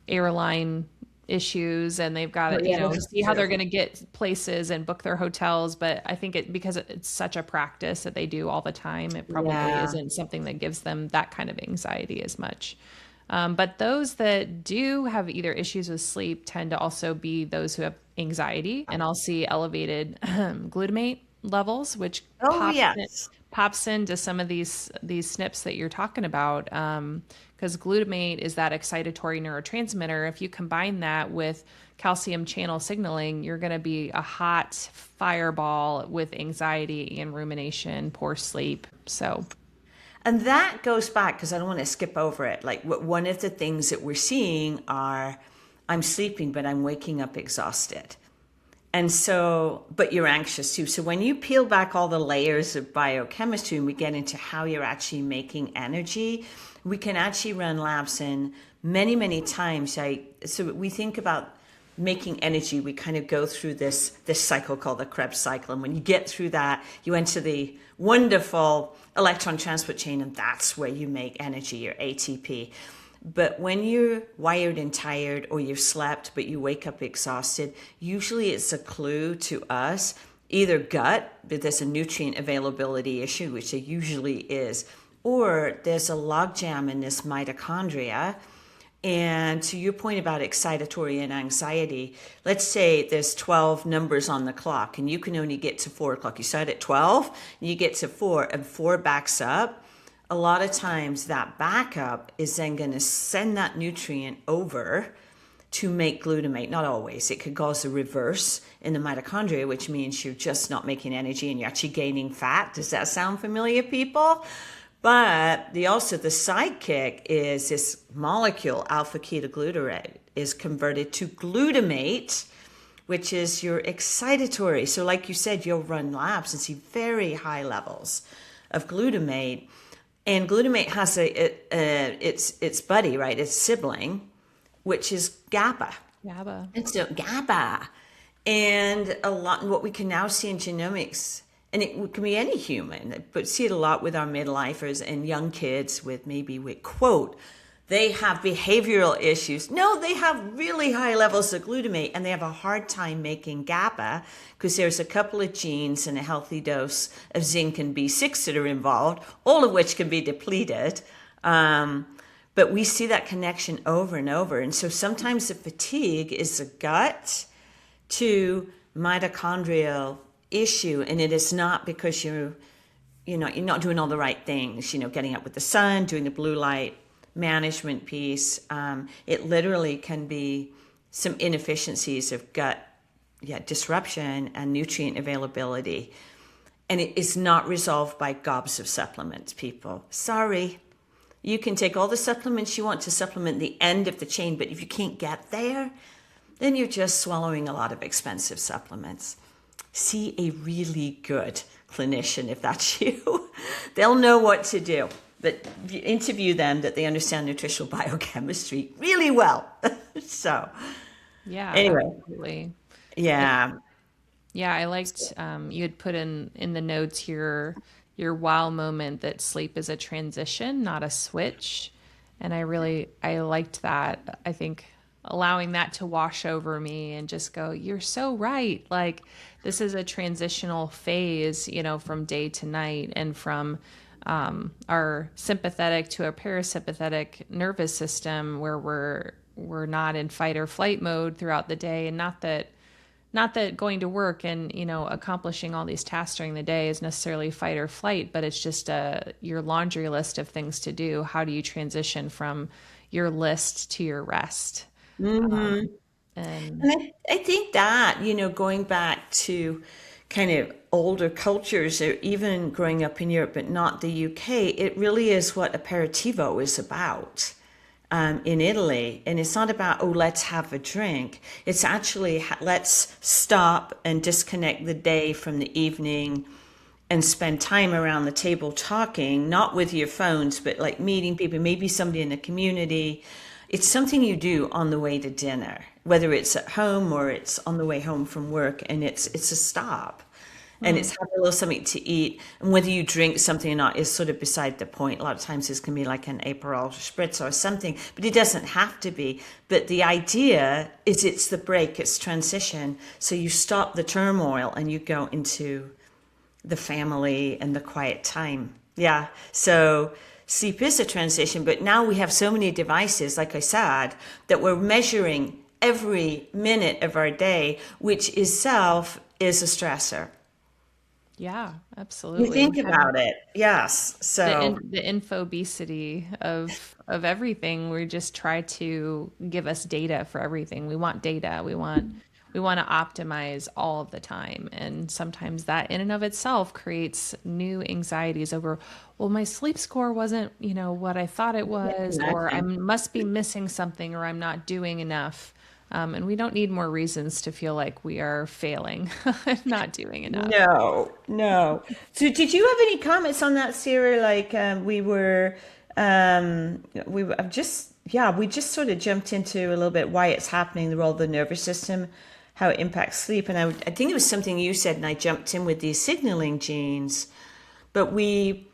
airline issues, and they've got to, see how they're going to get places and book their hotels. But I think because it's such a practice that they do all the time, it probably isn't something that gives them that kind of anxiety as much. But those that do have either issues with sleep tend to also be those who have Oh, anxiety, and I'll see elevated glutamate levels, which pops into some of these snips that you're talking about. Because glutamate is that excitatory neurotransmitter. If you combine that with calcium channel signaling, you're going to be a hot fireball with anxiety and rumination, poor sleep. So, and that goes back, because I don't want to skip over it. Like one of the things that we're seeing are, I'm sleeping, but I'm waking up exhausted. And so, but you're anxious too. So when you peel back all the layers of biochemistry and we get into how you're actually making energy, we can actually run labs in many, many times. So we think about making energy, we kind of go through this cycle called the Krebs cycle. And when you get through that, you enter the wonderful electron transport chain, and that's where you make energy, your ATP. But when you're wired and tired, or you've slept but you wake up exhausted, usually it's a clue to us, either gut, but there's a nutrient availability issue, which there usually is, or there's a logjam in this mitochondria. And to your point about excitatory and anxiety, let's say there's 12 numbers on the clock and you can only get to 4 o'clock. You start at 12 and you get to 4 and 4 backs up. A lot of times that backup is then going to send that nutrient over to make glutamate. Not always. It could cause a reverse in the mitochondria, which means you're just not making energy and you're actually gaining fat. Does that sound familiar, people? But the sidekick is this molecule, alpha-ketoglutarate, is converted to glutamate, which is your excitatory. So like you said, you'll run labs and see very high levels of glutamate. And glutamate has its buddy, right? Its sibling, which is GABA. GABA. It's GABA. And a lot, what we can now see in genomics, and it can be any human, but see it a lot with our midlifers and young kids with quote, they have behavioral issues. No, they have really high levels of glutamate and they have a hard time making GABA because there's a couple of genes and a healthy dose of zinc and B6 that are involved, all of which can be depleted. But we see that connection over and over. And so sometimes the fatigue is the gut to mitochondrial issue, and it is not because you're not doing all the right things, getting up with the sun, doing the blue light management piece. It literally can be some inefficiencies of gut disruption and nutrient availability, and it is not resolved by gobs of supplements, people. Sorry. You can take all the supplements you want to supplement the end of the chain, but if you can't get there, then you're just swallowing a lot of expensive supplements. See a really good clinician if that's you. They'll know what to do. But interview them that they understand nutritional biochemistry really well. So, yeah. Anyway, Absolutely. Yeah. I liked you had put in the notes here your wow moment that sleep is a transition, not a switch. And I liked that. I think allowing that to wash over me and just go, you're so right. Like this is a transitional phase, from day to night and from our sympathetic to our parasympathetic nervous system where we're not in fight or flight mode throughout the day. And not that going to work and, accomplishing all these tasks during the day is necessarily fight or flight, but it's just your laundry list of things to do. How do you transition from your list to your rest? Mm-hmm. And I think that, going back to kind of older cultures, or even growing up in Europe, but not the UK, it really is what aperitivo is about in Italy. And it's not about, let's have a drink. It's actually, let's stop and disconnect the day from the evening and spend time around the table talking, not with your phones, but like meeting people, maybe somebody in the community. It's something you do on the way to dinner, whether it's at home or it's on the way home from work, and it's a stop. And it's having a little something to eat. And whether you drink something or not is sort of beside the point. A lot of times this can be like an Aperol spritz or something, but it doesn't have to be. But the idea is it's the break, it's transition. So you stop the turmoil and you go into the family and the quiet time. Yeah. So sleep is a transition, but now we have so many devices, like I said, that we're measuring every minute of our day, which itself is a stressor. Yeah, You absolutely. think about it. Yes. So, The infobesity of everything. We just try to give us data for everything. We want data. We want to optimize all of the time. And sometimes that in and of itself creates new anxieties over, well, my sleep score wasn't, what I thought it was, or I imagine. must be missing something, or I'm not doing enough. And we don't need more reasons to feel like we are failing, not doing enough. No, no. So, did you have any comments on that, Sarah? Like, I've just, yeah, we just sort of jumped into a little bit why it's happening, the role of the nervous system, how it impacts sleep. And I think it was something you said, and I jumped in with these signaling genes. But we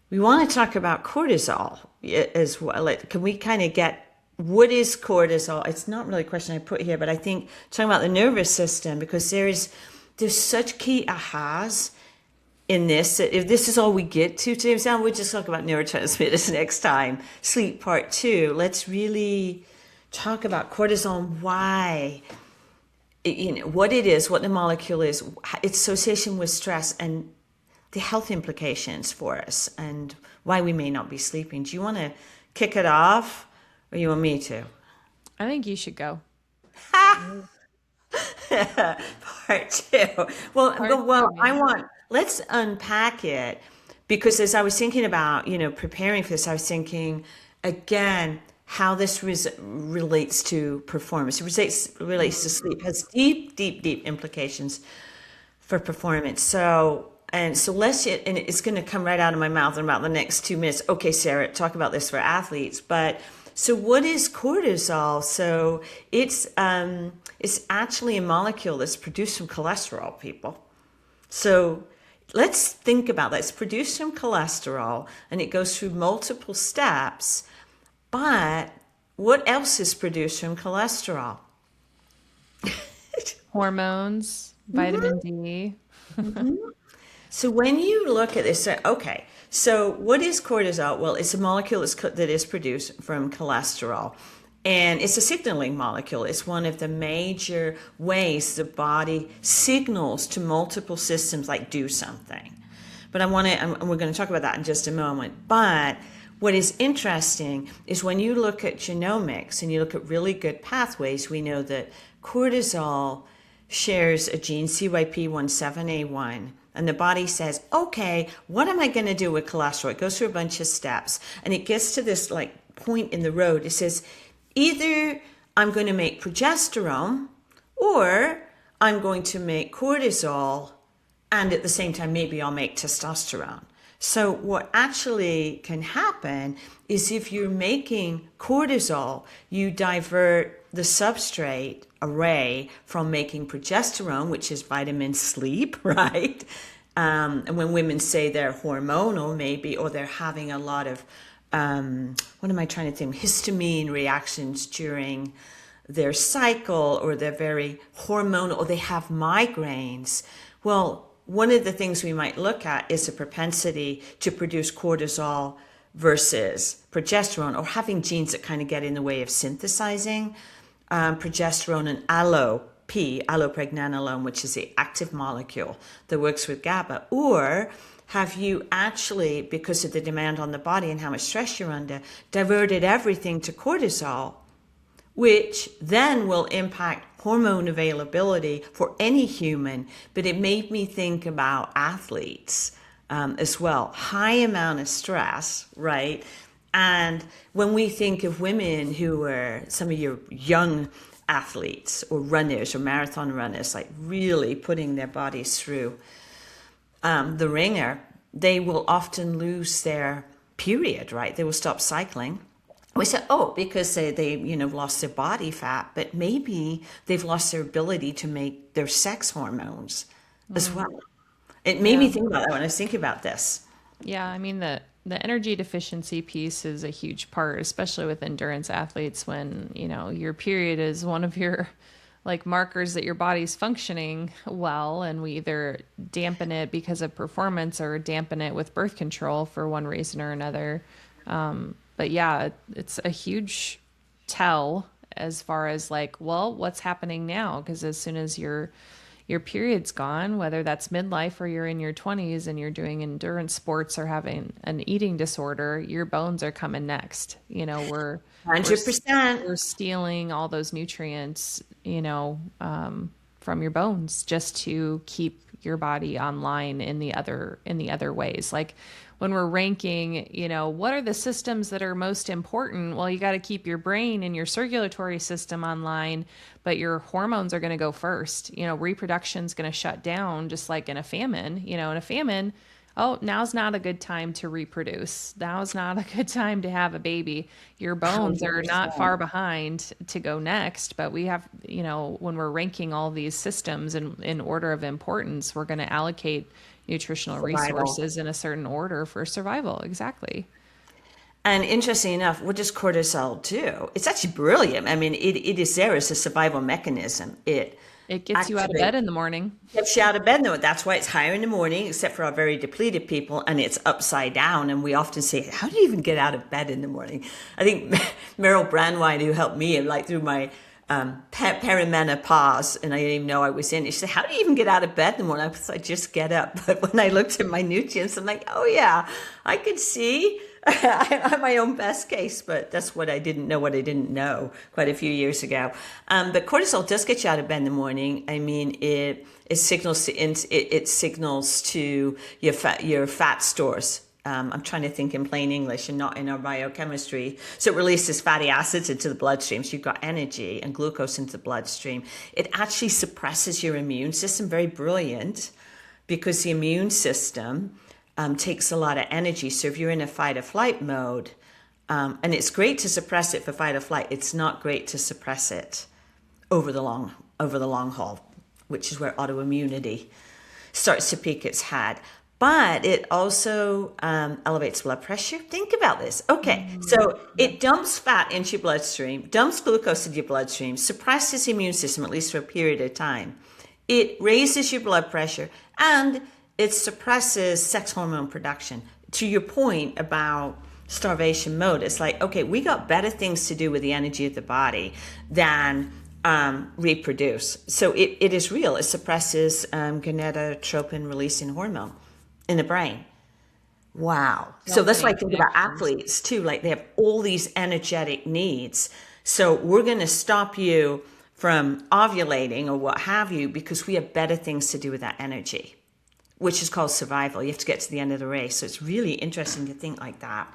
want to talk about cortisol as well. Like, can we kind of get what is cortisol? It's not really a question I put here, but I think talking about the nervous system, because there's such key ahas in this. If this is all we get to today, we'll just talk about neurotransmitters next time. Sleep part two. Let's really talk about cortisol and why, what it is, what the molecule is, its association with stress, and the health implications for us, and why we may not be sleeping. Do you want to kick it off, or you want me to? I think you should go. Part two. Well, Part two, maybe. let's unpack it, because as I was thinking about, preparing for this, I was thinking again how this relates to performance. It relates to sleep, has deep, deep, deep implications for performance. So let's, and it's going to come right out of my mouth in about the next 2 minutes. Okay, Sarah, talk about this for athletes. But so what is cortisol? So it's actually a molecule that's produced from cholesterol, people. So let's think about that. It's produced from cholesterol, and it goes through multiple steps. But what else is produced from cholesterol? Hormones, vitamin D. So when you look at this, okay, so what is cortisol? Well, it's a molecule that is produced from cholesterol. And it's a signaling molecule. It's one of the major ways the body signals to multiple systems, like do something. But and we're going to talk about that in just a moment. But what is interesting is when you look at genomics and you look at really good pathways, we know that cortisol shares a gene, CYP17A1. And the body says, okay, what am I going to do with cholesterol? It goes through a bunch of steps, and it gets to this point in the road. It says, either I'm going to make progesterone, or I'm going to make cortisol, and at the same time, maybe I'll make testosterone. So what actually can happen is if you're making cortisol, you divert the substrate array from making progesterone, which is vitamin sleep, right? And when women say they're hormonal, maybe, or they're having a lot of, what am I trying to think, histamine reactions during their cycle, or they're very hormonal, or they have migraines. Well, one of the things we might look at is the propensity to produce cortisol versus progesterone, or having genes that kind of get in the way of synthesizing progesterone, and allopregnanolone, which is the active molecule that works with GABA. Or have you actually, because of the demand on the body and how much stress you're under, diverted everything to cortisol, which then will impact hormone availability for any human. But it made me think about athletes as well. High amount of stress, right? And when we think of women who are some of your young athletes or runners or marathon runners, like really putting their bodies through the ringer, they will often lose their period, right? They will stop cycling. We say, oh, because they lost their body fat, but maybe they've lost their ability to make their sex hormones as well. It made me Yeah. think about that when I was thinking about this. Yeah, I mean the energy deficiency piece is a huge part, especially with endurance athletes when, your period is one of your markers that your body's functioning well, and we either dampen it because of performance or dampen it with birth control for one reason or another. But yeah, it's a huge tell as far as well, what's happening now? Because as soon as your period's gone, whether that's midlife or you're in your 20s and you're doing endurance sports or having an eating disorder, your bones are coming next. We're 100%. we're stealing all those nutrients, from your bones just to keep your body online in the other ways. Like when we're ranking, what are the systems that are most important? Well, you got to keep your brain and your circulatory system online, but your hormones are going to go first. Reproduction's going to shut down just like in a famine. In a famine, oh, now's not a good time to reproduce. Now's not a good time to have a baby. Your bones are not 100%. far behind to go next, but we have, when we're ranking all these systems in order of importance, we're going to allocate nutritional Survival. resources in a certain order for survival. Exactly. And interesting enough, what does cortisol do? It's actually brilliant. I mean, it is there as a survival mechanism. It It gets you out of bed activates, in the morning. gets you out of bed. No, that's why it's higher in the morning, except for our very depleted people, and it's upside down. And we often say, "How do you even get out of bed in the morning?" I think Meryl Brandwine, who helped me, like through my perimenopause, and I didn't even know I was in it. She said, "How do you even get out of bed in the morning?" I thought, "I just get up." But when I looked at my nutrients, I'm like, "Oh yeah, I could see." I'm my own best case, but that's what I didn't know. What I didn't know quite a few years ago. But cortisol does get you out of bed in the morning. I mean, it signals to it signals to your fat stores. I'm trying to think in plain English and not in our biochemistry. So it releases fatty acids into the bloodstream. So you've got energy and glucose into the bloodstream. It actually suppresses your immune system. Very brilliant, because the immune system takes a lot of energy. So if you're in a fight or flight mode, and it's great to suppress it for fight or flight, it's not great to suppress it over the long haul, which is where autoimmunity starts to peak its head. But it also elevates blood pressure. Think about this. Okay, so it dumps fat into your bloodstream, dumps glucose into your bloodstream, suppresses the immune system, at least for a period of time. It raises your blood pressure, and it suppresses sex hormone production. To your point about starvation mode, it's like, okay, we got better things to do with the energy of the body than reproduce. So it is real. It suppresses gonadotropin releasing hormone in the brain. Wow. So So that's why I many think about connections. athletes too. Like they have all these energetic needs. So we're going to stop you from ovulating or what have you because we have better things to do with that energy, which is called survival. You have to get to the end of the race. So it's really interesting to think like that.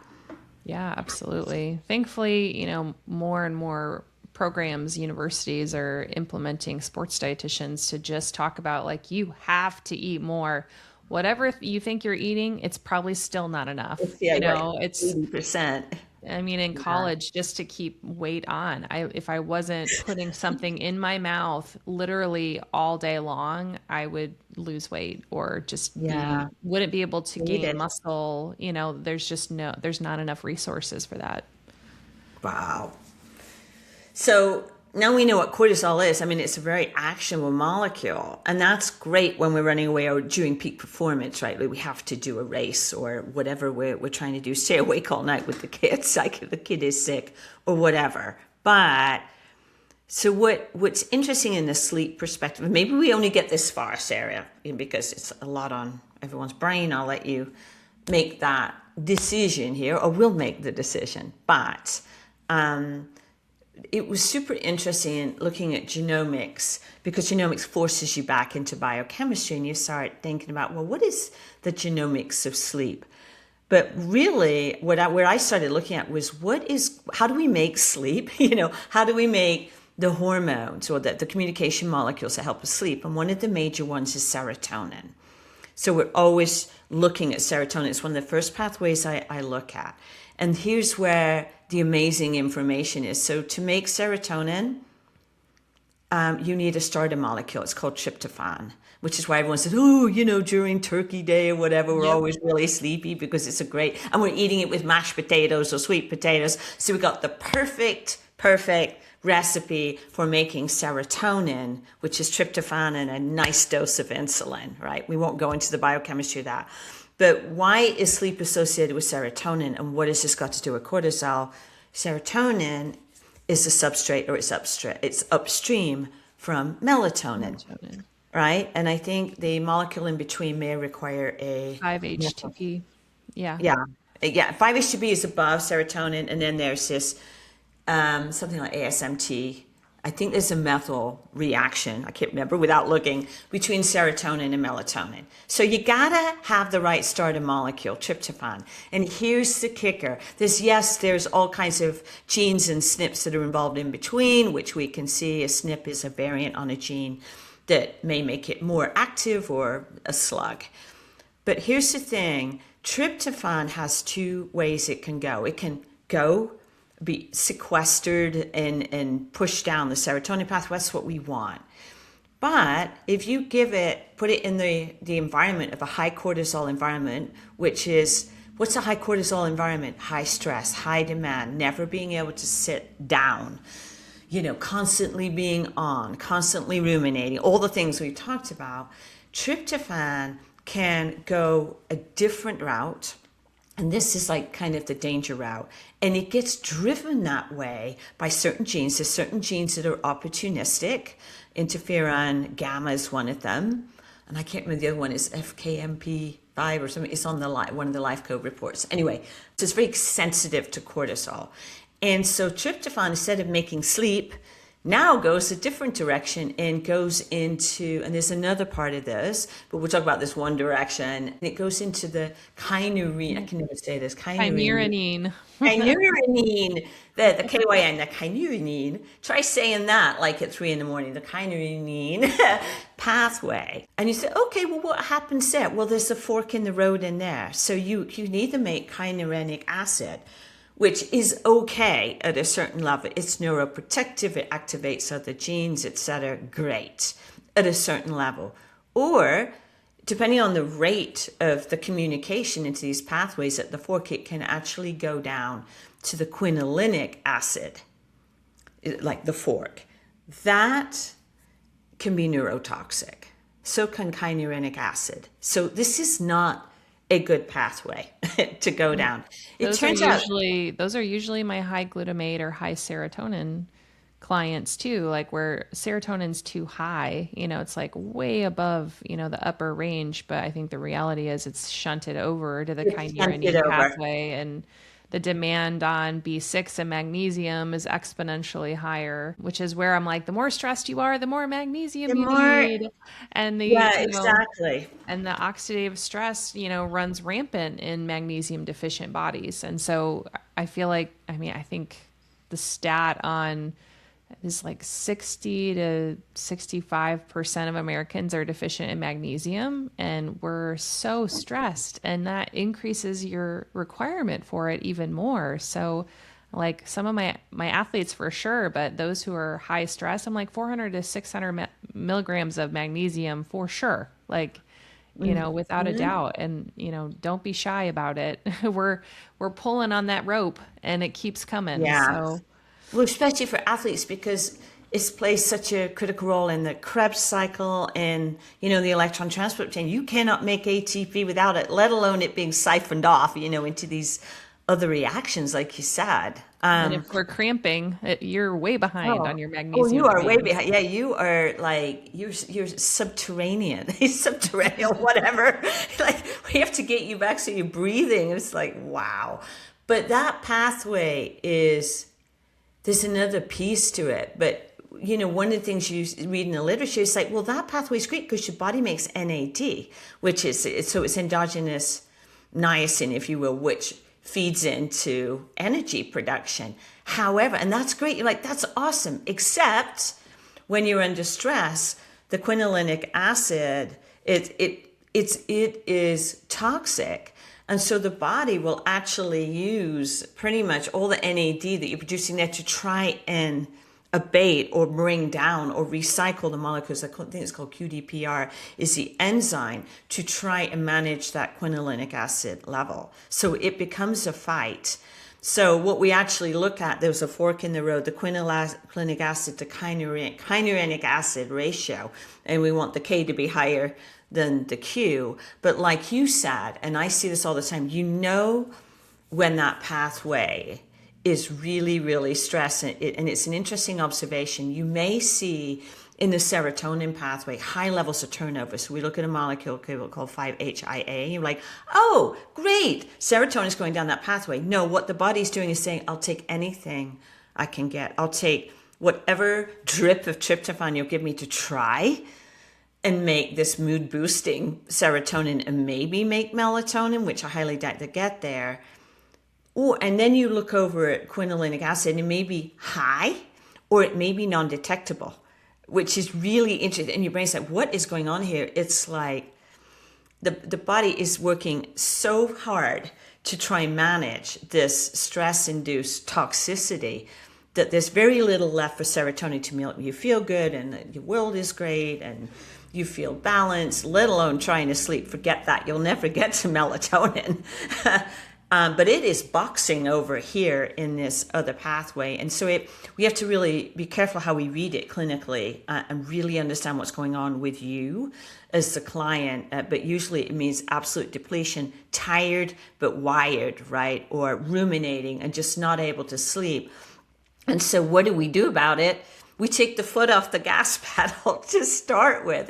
Yeah, absolutely. Thankfully, more and more programs, universities are implementing sports dietitians to just talk about like you have to eat more. Whatever you think you're eating, it's probably still not enough. Yeah, right. It's 80%. I mean, in Yeah. college, just to keep weight on, if I wasn't putting something in my mouth literally all day long, I would lose weight or just Yeah. wouldn't be able to gain Needed. muscle. There's not enough resources for that. Wow. So now we know what cortisol is. I mean, it's a very actionable molecule. And that's great when we're running away or during peak performance, right? Like we have to do a race or whatever we're trying to do, stay awake all night with the kids, like if the kid is sick or whatever. But so what's interesting in the sleep perspective, and maybe we only get this far, Sarah, because it's a lot on everyone's brain. I'll let you make that decision here, or we'll make the decision. But it was super interesting looking at genomics, because genomics forces you back into biochemistry and you start thinking about, well, what is the genomics of sleep? But really where I started looking at was how do we make sleep? How do we make the hormones or the communication molecules that help us sleep? And one of the major ones is serotonin. So we're always looking at serotonin. It's one of the first pathways I look at. And here's where the amazing information is. So to make serotonin, you need a starter molecule. It's called tryptophan, which is why everyone says, oh, during turkey day or whatever, we're Yep. always really sleepy because it's and we're eating it with mashed potatoes or sweet potatoes. So we got the perfect recipe for making serotonin, which is tryptophan and a nice dose of insulin, right? We won't go into the biochemistry of that. But why is sleep associated with serotonin, and what has this got to do with cortisol? Serotonin is a substrate, or it's upstream from melatonin, Melatonin. right? And I think the molecule in between may require a 5-HTP. Yeah. yeah. Yeah, 5-HTP is above serotonin, and then there's this something like ASMT. I think there's a methyl reaction, I can't remember without looking, between serotonin and melatonin. So you gotta have the right starting molecule, tryptophan. And here's the kicker. There's all kinds of genes and SNPs that are involved in between, which we can see a SNP is a variant on a gene that may make it more active or a slug. But here's the thing, tryptophan has two ways it can go. It can go be sequestered and push down the serotonin pathway. That's what we want. But if you put it in the environment of a high cortisol environment, which is, what's a high cortisol environment? High stress, high demand, never being able to sit down, constantly being on, constantly ruminating, all the things we talked about. Tryptophan can go a different route. And this is like kind of the danger route. And it gets driven that way by certain genes. There's certain genes that are opportunistic. Interferon gamma is one of them. And I can't remember, the other one is FKMP5 or something. It's on one of the life code reports. Anyway, so it's very sensitive to cortisol. And so tryptophan, instead of making sleep, now goes a different direction and goes into, and there's another part of this, but we'll talk about this one direction. And it goes into the kynurenine. I can never say this. Kynurenine. Kynurenine. The KYN, the kynurenine. Try saying that like at 3 a.m. The kynurenine pathway. And you say, okay, well, what happens there? Well, there's a fork in the road in there. So you need to make kynurenic acid, which is okay at a certain level. It's neuroprotective, it activates other genes, etc. Great at a certain level. Or, depending on the rate of the communication into these pathways at the fork, it can actually go down to the quinolinic acid, like the fork. That can be neurotoxic. So can kynurenic acid. So this is not a good pathway to go down. Those are usually my high glutamate or high serotonin clients too, like where serotonin's too high, it's like way above, the upper range. But I think the reality is it's shunted over to the kynurenine pathway, and the demand on B6 and magnesium is exponentially higher, which is where I'm like, the more stressed you are, the more magnesium you need. And exactly. And the oxidative stress, runs rampant in magnesium deficient bodies. And so I feel like, I think the stat on is like 60 to 65% of Americans are deficient in magnesium, and we're so stressed, and that increases your requirement for it even more. So like some of my athletes for sure, but those who are high stress, I'm like 400 to 600 milligrams of magnesium for sure. Like, without a doubt. And, don't be shy about it. We're pulling on that rope and it keeps coming. Yeah. So. Well, especially for athletes, because it plays such a critical role in the Krebs cycle and, the electron transport chain. You cannot make ATP without it, let alone it being siphoned off, into these other reactions, like you said. And if we're cramping, you're way behind on your magnesium. Oh, you are way behind. Yeah, you are like, you're subterranean, subterranean, whatever. Like, we have to get you back so you're breathing. It's like, wow. But that pathway there's another piece to it. But, one of the things you read in the literature is like, well, that pathway is great because your body makes NAD, which is, so it's endogenous niacin, if you will, which feeds into energy production. However, and that's great. You're like, that's awesome. Except when you're under stress, the quinolinic acid, it is toxic. And so the body will actually use pretty much all the NAD that you're producing there to try and abate or bring down or recycle the molecules. I think it's called QDPR, is the enzyme to try and manage that quinolinic acid level. So it becomes a fight. So what we actually look at, there's a fork in the road, the quinolinic acid to kynurenic acid ratio, and we want the K to be higher than the Q. But like you said, and I see this all the time, when that pathway is really, really stressed, and it's an interesting observation. You may see in the serotonin pathway, high levels of turnover. So we look at a molecule called 5-HIA. You're like, oh, great. Serotonin is going down that pathway. No, what the body's doing is saying, I'll take anything I can get. I'll take whatever drip of tryptophan you'll give me to try and make this mood boosting serotonin and maybe make melatonin, which I highly doubt they get there. And then you look over at quinolinic acid and it may be high or it may be non-detectable, which is really interesting. And your brain's like, what is going on here? It's like the body is working so hard to try and manage this stress-induced toxicity that there's very little left for serotonin to make you feel good and your world is great and you feel balanced, let alone trying to sleep. Forget that. You'll never get to melatonin. But it is boxing over here in this other pathway. And so we have to really be careful how we read it clinically and really understand what's going on with you as the client. But usually it means absolute depletion, tired but wired, right? Or ruminating and just not able to sleep. And so what do we do about it? We take the foot off the gas pedal to start with.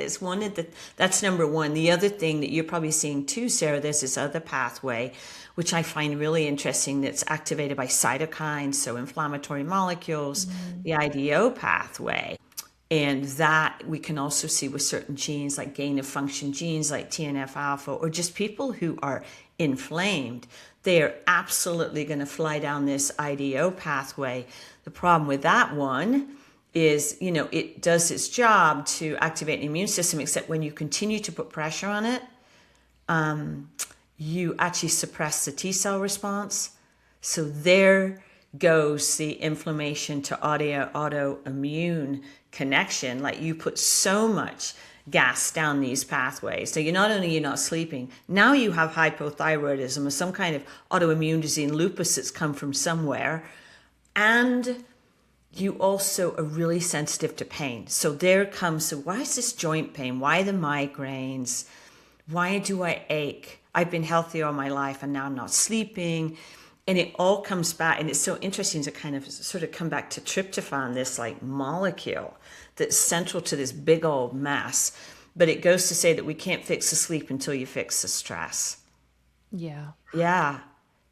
That's number one. The other thing that you're probably seeing too, Sarah, there's this other pathway, which I find really interesting, that's activated by cytokines, so inflammatory molecules, the IDO pathway. And that we can also see with certain genes, like gain of function genes, like TNF alpha, or just people who are inflamed. They are absolutely going to fly down this IDO pathway. The problem with that one is, it does its job to activate the immune system, except when you continue to put pressure on it, you actually suppress the T cell response. So there goes the inflammation to autoimmune connection. Like you put so much gas down these pathways. So you're not sleeping. Now you have hypothyroidism or some kind of autoimmune disease, lupus that's come from somewhere. And you also are really sensitive to pain. So there comes, so why is this joint pain? Why the migraines? Why do I ache? I've been healthy all my life and now I'm not sleeping. And it all comes back. And it's so interesting to kind of sort of come back to tryptophan, this like molecule that's central to this big old mess. But it goes to say that we can't fix the sleep until you fix the stress. Yeah. Yeah.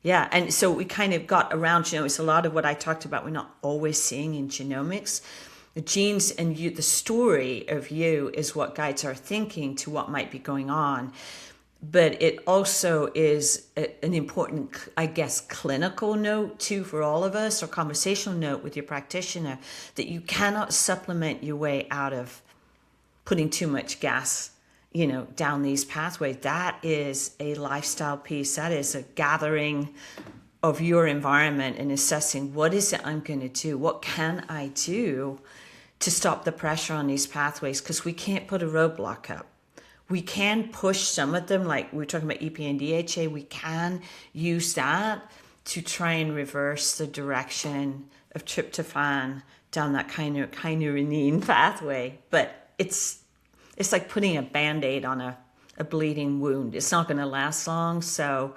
Yeah. And so we kind of got around genomics. A lot of what I talked about, we're not always seeing in genomics. The genes and the story of you is what guides our thinking to what might be going on. But it also is an important, I guess, clinical note too for all of us, or conversational note with your practitioner, that you cannot supplement your way out of putting too much gas, down these pathways. That is a lifestyle piece. That is a gathering of your environment and assessing what is it I'm going to do? What can I do to stop the pressure on these pathways? Because we can't put a roadblock up. We can push some of them, like we were talking about EPA and DHA. We can use that to try and reverse the direction of tryptophan down that kynurenine pathway. But it's like putting a Band-Aid on a bleeding wound. It's not going to last long. So,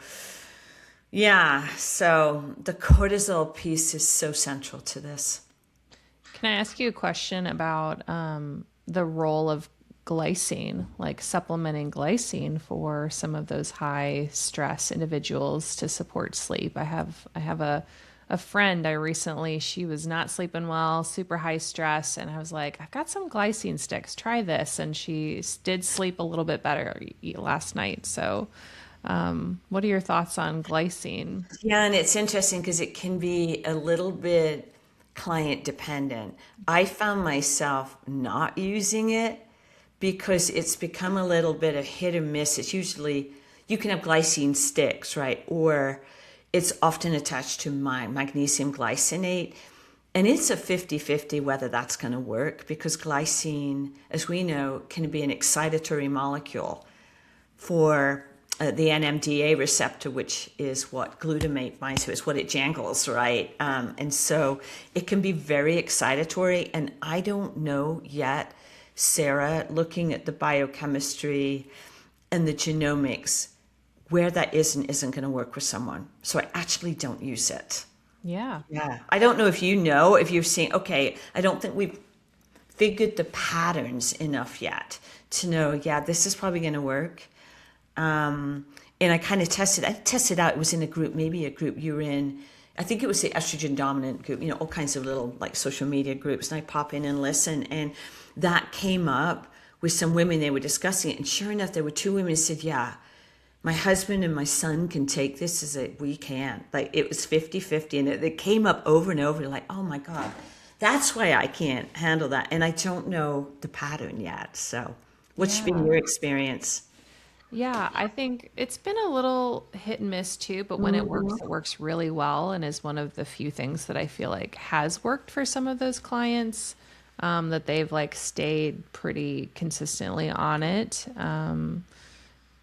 yeah. So the cortisol piece is so central to this. Can I ask you a question about the role of glycine, like supplementing glycine for some of those high stress individuals to support sleep? I have a friend she was not sleeping well, super high stress. And I was like, I've got some glycine sticks, try this. And she did sleep a little bit better last night. So what are your thoughts on glycine? Yeah, and it's interesting because it can be a little bit client dependent. I found myself not using it because it's become a little bit of hit or miss. It's usually, you can have glycine sticks, right? Or it's often attached to magnesium glycinate. And it's a 50-50 whether that's going to work, because glycine, as we know, can be an excitatory molecule for the NMDA receptor, which is what glutamate binds to. It's what it jangles, right? And so it can be very excitatory. And I don't know yet, Sarah, looking at the biochemistry and the genomics, where that isn't going to work with someone. So I actually don't use it. Yeah. Yeah. I don't know if if you've seen, okay, I don't think we've figured the patterns enough yet to know, yeah, this is probably going to work. And I kind of tested out. It was in a group, maybe a group you were in. I think it was the estrogen dominant group, all kinds of little like social media groups. And I pop in and listen. And that came up with some women, they were discussing it. And sure enough, there were two women who said, yeah, my husband and my son can take this as we can't. Like it was 50-50. And it came up over and over like, oh my God, that's why I can't handle that. And I don't know the pattern yet. So what's been your experience? Yeah, I think it's been a little hit and miss too, but when it works really well and is one of the few things that I feel like has worked for some of those clients, that they've like stayed pretty consistently on it.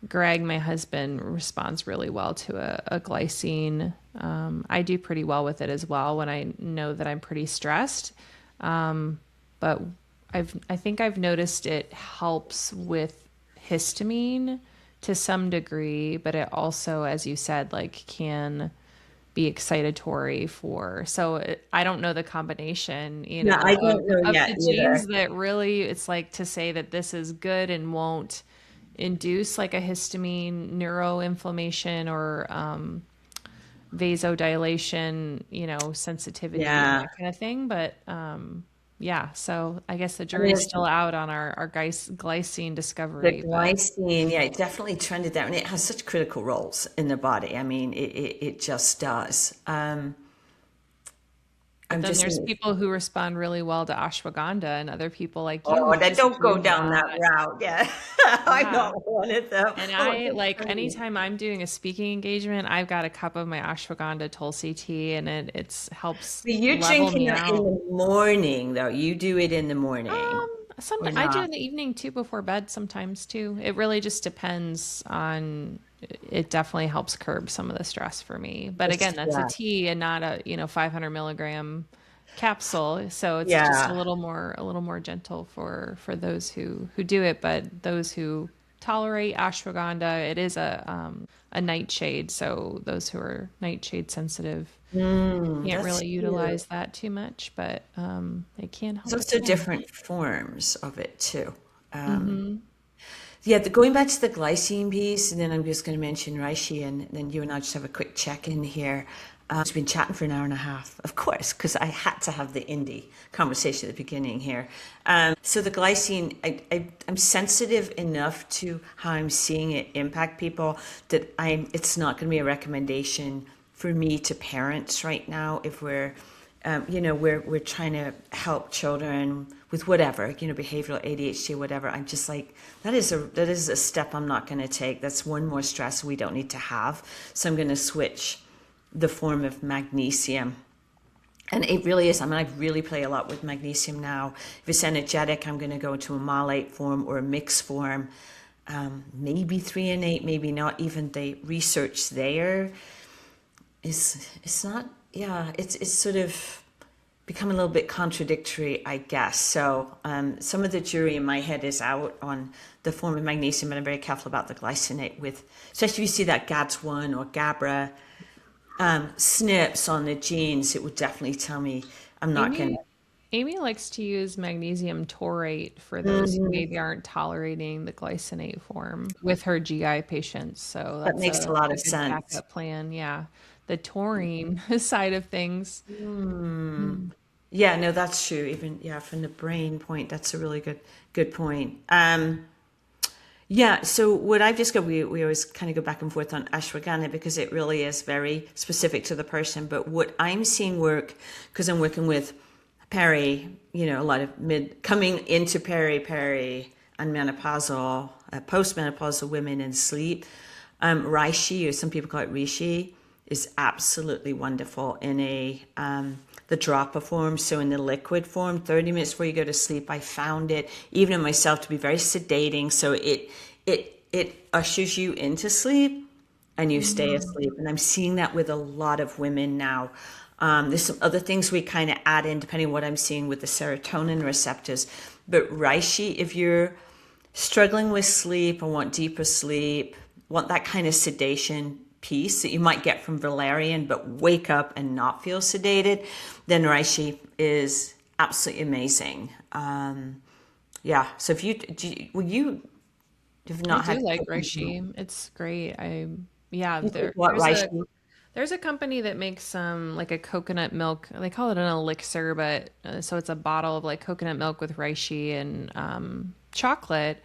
Greg, my husband, responds really well to a glycine. I do pretty well with it as well when I know that I'm pretty stressed. But I think I've noticed it helps with histamine to some degree, but it also, as you said, like can be excitatory I don't know the combination, Yeah, I don't know of yet the genes either. that really, it's like to say that this is good and won't induce like a histamine neuroinflammation or vasodilation, sensitivity and Yeah. that kind of thing. But yeah, so I guess the I mean, jury's still out on our glycine the discovery, but glycine, yeah, it definitely trended down. And it has such critical roles in the body. I mean, it just does. I'm then just, there's people who respond really well to ashwagandha and other people like you oh, who that just don't do go down that not. route. Yeah. I'm Yeah. not one of them. And Oh, I that's like funny. anytime I'm doing a speaking engagement, I've got a cup of my ashwagandha tulsi tea and it helps But you're level drinking me that in out. the morning, though. You do it in the morning Um, or I do not? in the evening too before bed sometimes too. It really just depends on it definitely helps curb some of the stress for me. But again, Just, that's a yeah. tea and not a, 500 milligram capsule. So it's just Yeah. a little more gentle for those who do it. But those who tolerate ashwagandha, it is a nightshade. So those who are nightshade sensitive can't That's really true. utilize that too much, but it can There's help also some. different forms of it too. Hmm. Yeah, going back to the glycine piece, and then I'm just going to mention reishi, and then you and I just have a quick check in here. We've been chatting for an hour and a half, of course, because I had to have the indie conversation at the beginning here. So the glycine, I'm sensitive enough to how I'm seeing it impact people that it's not going to be a recommendation for me to parents right now if we're trying to help children with whatever, behavioral ADHD, whatever. I'm just like, that is a step I'm not going to take. That's one more stress we don't need to have. So I'm going to switch the form of magnesium. And it really is. I mean, I really play a lot with magnesium now. If it's energetic, I'm going to go into a malate form or a mixed form. Maybe 3 and 8, maybe not. Even the research there is it's not. Yeah, it's sort of become a little bit contradictory, I guess. So some of the jury in my head is out on the form of magnesium, but I'm very careful about the glycinate with, especially if you see that GADS1 or GABRA SNPs on the genes, it would definitely tell me I'm not going to. Amy Amy likes to use magnesium taurate for those who maybe aren't tolerating the glycinate form with her GI patients. So That that's makes a lot a of good sense. backup plan. Yeah. The taurine side of things. Yeah, no, that's true. Even yeah, from the brain point, that's a really good point. Yeah, so what I've just got, we always kind of go back and forth on ashwagandha because it really is very specific to the person. But what I'm seeing work, because I'm working with peri, a lot of coming into peri and menopausal, postmenopausal women in sleep. Reishi, or some people call it rishi, is absolutely wonderful in the dropper form. So in the liquid form, 30 minutes before you go to sleep, I found it, even in myself, to be very sedating. So it ushers you into sleep and you stay Mhm. asleep. And I'm seeing that with a lot of women now. There's some other things we kind of add in depending on what I'm seeing with the serotonin receptors. But reishi, if you're struggling with sleep or want deeper sleep, want that kind of sedation piece that you might get from valerian, but wake up and not feel sedated, then reishi is absolutely amazing. Yeah. So if you, you've I not do had like coconut reishi. It's great. Yeah, milk, what rice? there's a company that makes like a coconut milk. They call it an elixir, but so it's a bottle of like coconut milk with reishi and chocolate.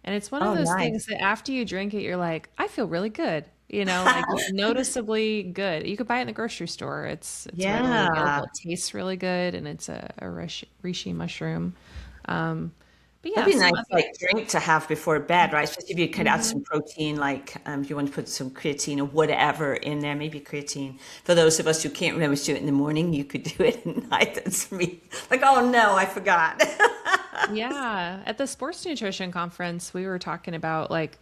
And it's one of Oh, those nice. things that after you drink it, you're like, I feel really good. You know, like noticeably good. You could buy it in the grocery store. It's readily Yeah. available. It tastes really good, and it's a reishi mushroom. Um, but yeah, That'd be a some nice other. like drink to have before bed, right? Especially if you could add Mhm. some protein, like if you want to put some creatine or whatever in there, maybe creatine. For those of us who can't remember to do it in the morning, you could do it at night. That's me. Like, oh no, I forgot. Yeah, at the sports nutrition conference, we were talking about like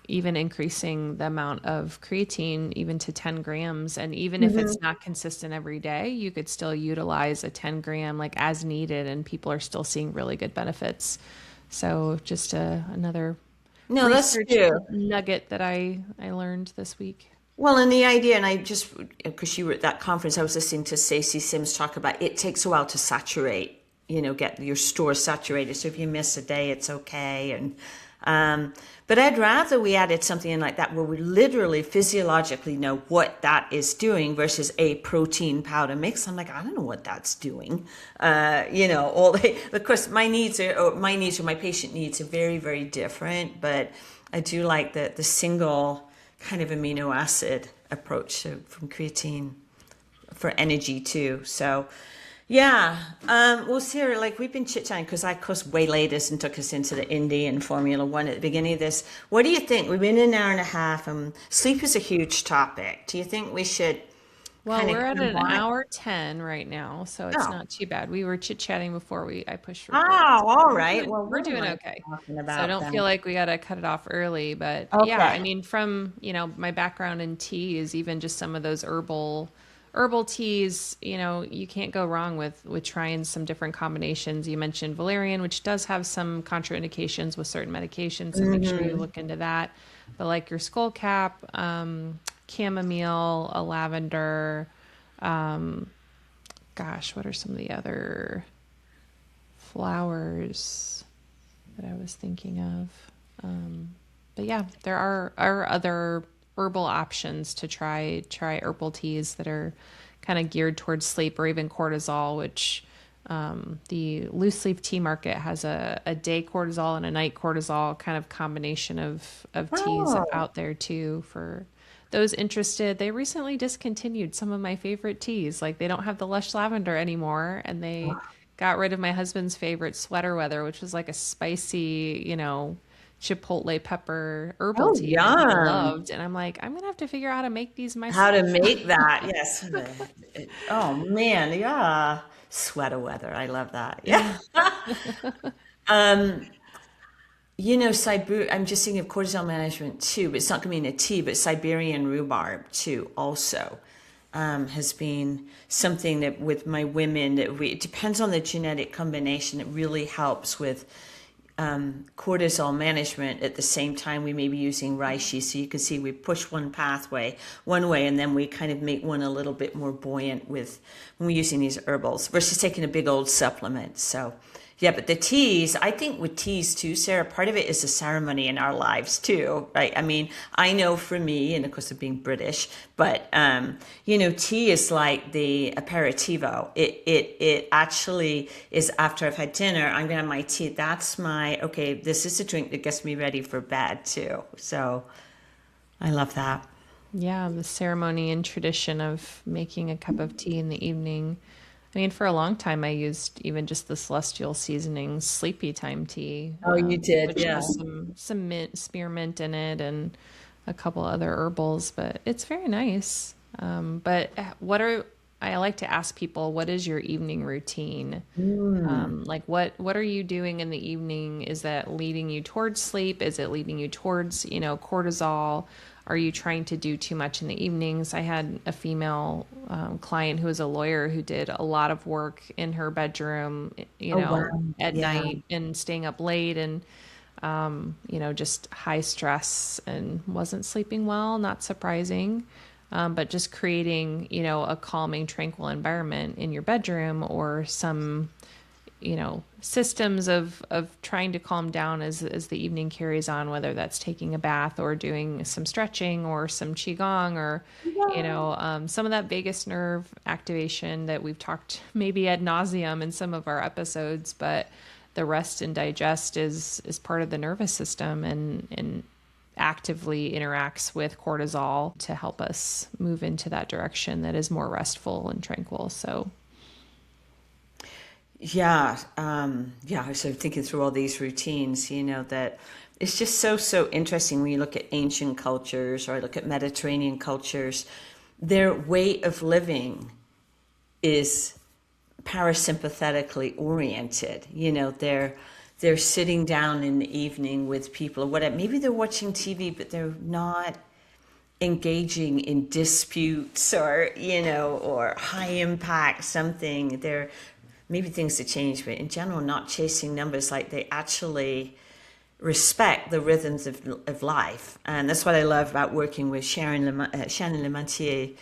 even increasing the amount of creatine even to 10 grams. And even if it's not consistent every day, you could still utilize a 10-gram like as needed, and people are still seeing really good benefits. So just another No, that's research true. nugget that I learned this week. Well, and the idea, and I just, because you were at that conference, I was listening to Stacey Sims talk about it takes a while to saturate, get your store saturated. So if you miss a day, it's okay. But I'd rather we added something in like that where we literally physiologically know what that is doing versus a protein powder mix. I'm like, I don't know what that's doing. Of course, my needs or my patient needs are very, very different, but I do like the single kind of amino acid approach from creatine for energy too. So yeah, well, Sarah, like we've been chit-chatting because I, of course, waylaid us and took us into the Indy and Formula One at the beginning of this. What do you think? We've been an hour and a half. Sleep is a huge topic. Do you think we should Well, kind of we're at an combine? hour 10 right now, so it's Oh, not too bad. We were chit-chatting before I pushed record. oh, So all we're right. doing Well, we're what am doing I okay. talking So I about don't then? feel like we got to cut it off early, but yeah, I Okay. mean from, my background in tea is even just some of those herbal teas, you can't go wrong with trying some different combinations. You mentioned valerian, which does have some contraindications with certain medications, so make sure you look into that. But like your skull cap, chamomile, a lavender, gosh, what are some of the other flowers that I was thinking of? But yeah, there are other herbal options to try herbal teas that are kind of geared towards sleep, or even cortisol, which the loose leaf tea market has a day cortisol and a night cortisol kind of combination of teas Oh, out there too for those interested. They recently discontinued some of my favorite teas. Like they don't have the lush lavender anymore, and they got rid of my husband's favorite sweater weather, which was like a spicy, chipotle pepper herbal oh, tea that he yum. loved. And I'm like, I'm gonna have to figure out how to make these How to myself. make that? Yes. Oh man, yeah. Sweater weather. I love that. Yeah. Yeah. I'm just thinking of cortisol management too, but it's not going to be in a tea, but Siberian rhubarb too also has been something that with my women it depends on the genetic combination. It really helps with cortisol management. At the same time, we may be using reishi, so you can see we push one pathway one way, and then we kind of make one a little bit more buoyant with when we're using these herbals versus taking a big old supplement. So yeah, but the teas, I think with teas too, Sarah, part of it is a ceremony in our lives too, right? I mean, I know for me, and of course of being British, but tea is like the aperitivo. It actually is after I've had dinner, I'm gonna have my tea. That's my okay. This is a drink that gets me ready for bed too. So I love that. Yeah, the ceremony and tradition of making a cup of tea in the evening. I mean, for a long time, I used even just the celestial seasoning sleepy time tea, Oh, you did, which yeah. has some mint, spearmint in it, and a couple other herbals. But it's very nice. But I like to ask people, what is your evening routine? Like what are you doing in the evening? Is that leading you towards sleep? Is it leading you towards, cortisol? Are you trying to do too much in the evenings? I had a female client who was a lawyer who did a lot of work in her bedroom, Oh, wow. at Yeah. night and staying up late, and just high stress and wasn't sleeping well, not surprising. But just creating, a calming, tranquil environment in your bedroom, or some systems of trying to calm down as the evening carries on, whether that's taking a bath or doing some stretching or some qigong or, some of that vagus nerve activation that we've talked maybe ad nauseum in some of our episodes, but the rest and digest is part of the nervous system and actively interacts with cortisol to help us move into that direction that is more restful and tranquil. So Yeah, I was sort of thinking through all these routines, that it's just so interesting when you look at ancient cultures or I look at Mediterranean cultures, their way of living is parasympathetically oriented. They're sitting down in the evening with people or whatever. Maybe they're watching TV, but they're not engaging in disputes or high impact something. They're maybe things to change, but in general, not chasing numbers. Like they actually respect the rhythms of life. And that's what I love about working with Shannon Lemantier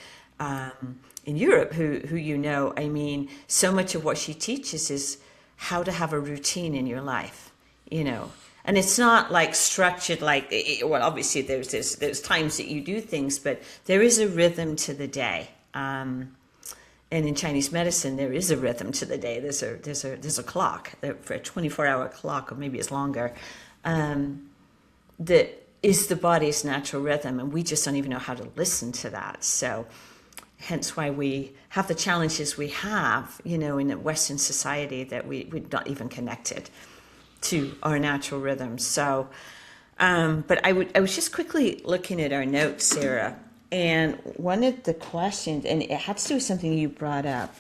in Europe, who I mean, so much of what she teaches is how to have a routine in your life, And it's not like structured, well, obviously there's times that you do things, but there is a rhythm to the day. And in Chinese medicine, there is a rhythm to the day. There's a clock, for a 24-hour clock, or maybe it's longer, that is the body's natural rhythm, and we just don't even know how to listen to that. So, hence why we have the challenges we have, in a Western society that we're not even connected to our natural rhythms. So, but I was just quickly looking at our notes, Sarah. And one of the questions, and it had to do with something you brought up.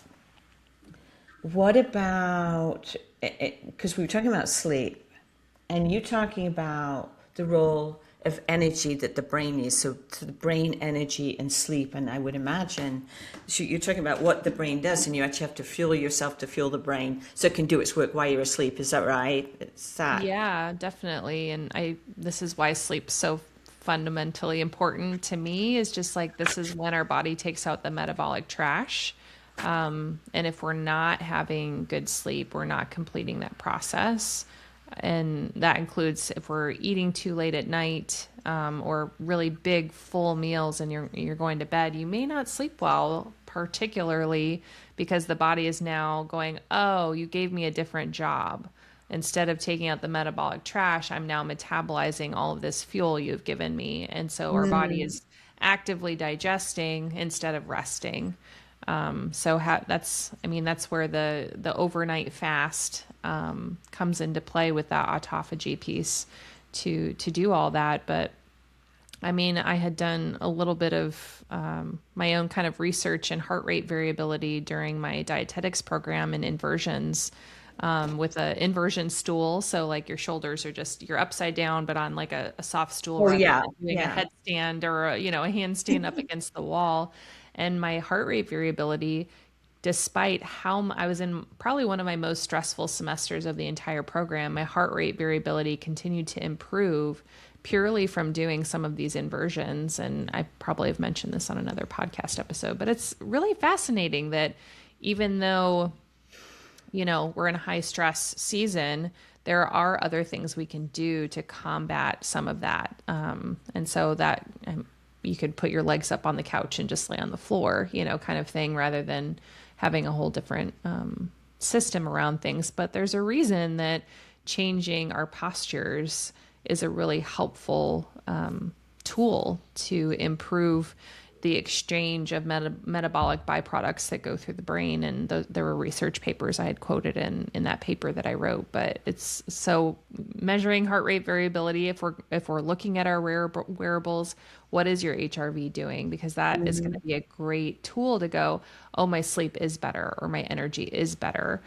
What about, because we were talking about sleep, and you talking about the role of energy that the brain needs, so to the brain, energy, and sleep. And I would imagine, so you're talking about what the brain does, and you actually have to fuel yourself to fuel the brain so it can do its work while you're asleep. Is that right? It's that. yeah, definitely. And this is why sleep's so fundamentally important to me, is just like, this is when our body takes out the metabolic trash. And if we're not having good sleep, we're not completing that process. And that includes if we're eating too late at night, or really big full meals and you're going to bed, you may not sleep well, particularly because the body is now going, oh, you gave me a different job. Instead of taking out the metabolic trash, I'm now metabolizing all of this fuel you've given me. And so our body is actively digesting instead of resting. That's where the overnight fast comes into play with that autophagy piece to do all that. But I had done a little bit of my own kind of research in heart rate variability during my dietetics program and inversions, with an inversion stool. So like your shoulders are you're upside down, but on like a soft stool, rather than doing a headstand or a handstand up against the wall. And my heart rate variability, despite how I was in probably one of my most stressful semesters of the entire program, my heart rate variability continued to improve purely from doing some of these inversions. And I probably have mentioned this on another podcast episode, but it's really fascinating that even though, we're in a high stress season, there are other things we can do to combat some of that. And so that you could put your legs up on the couch and just lay on the floor, kind of thing, rather than having a whole different system around things. But there's a reason that changing our postures is a really helpful tool to improve the exchange of metabolic byproducts that go through the brain. And there were research papers I had quoted in that paper that I wrote. But it's so measuring heart rate variability, if we're looking at our wearables, what is your HRV doing? Because that is going to be a great tool to go, oh, my sleep is better or my energy is better.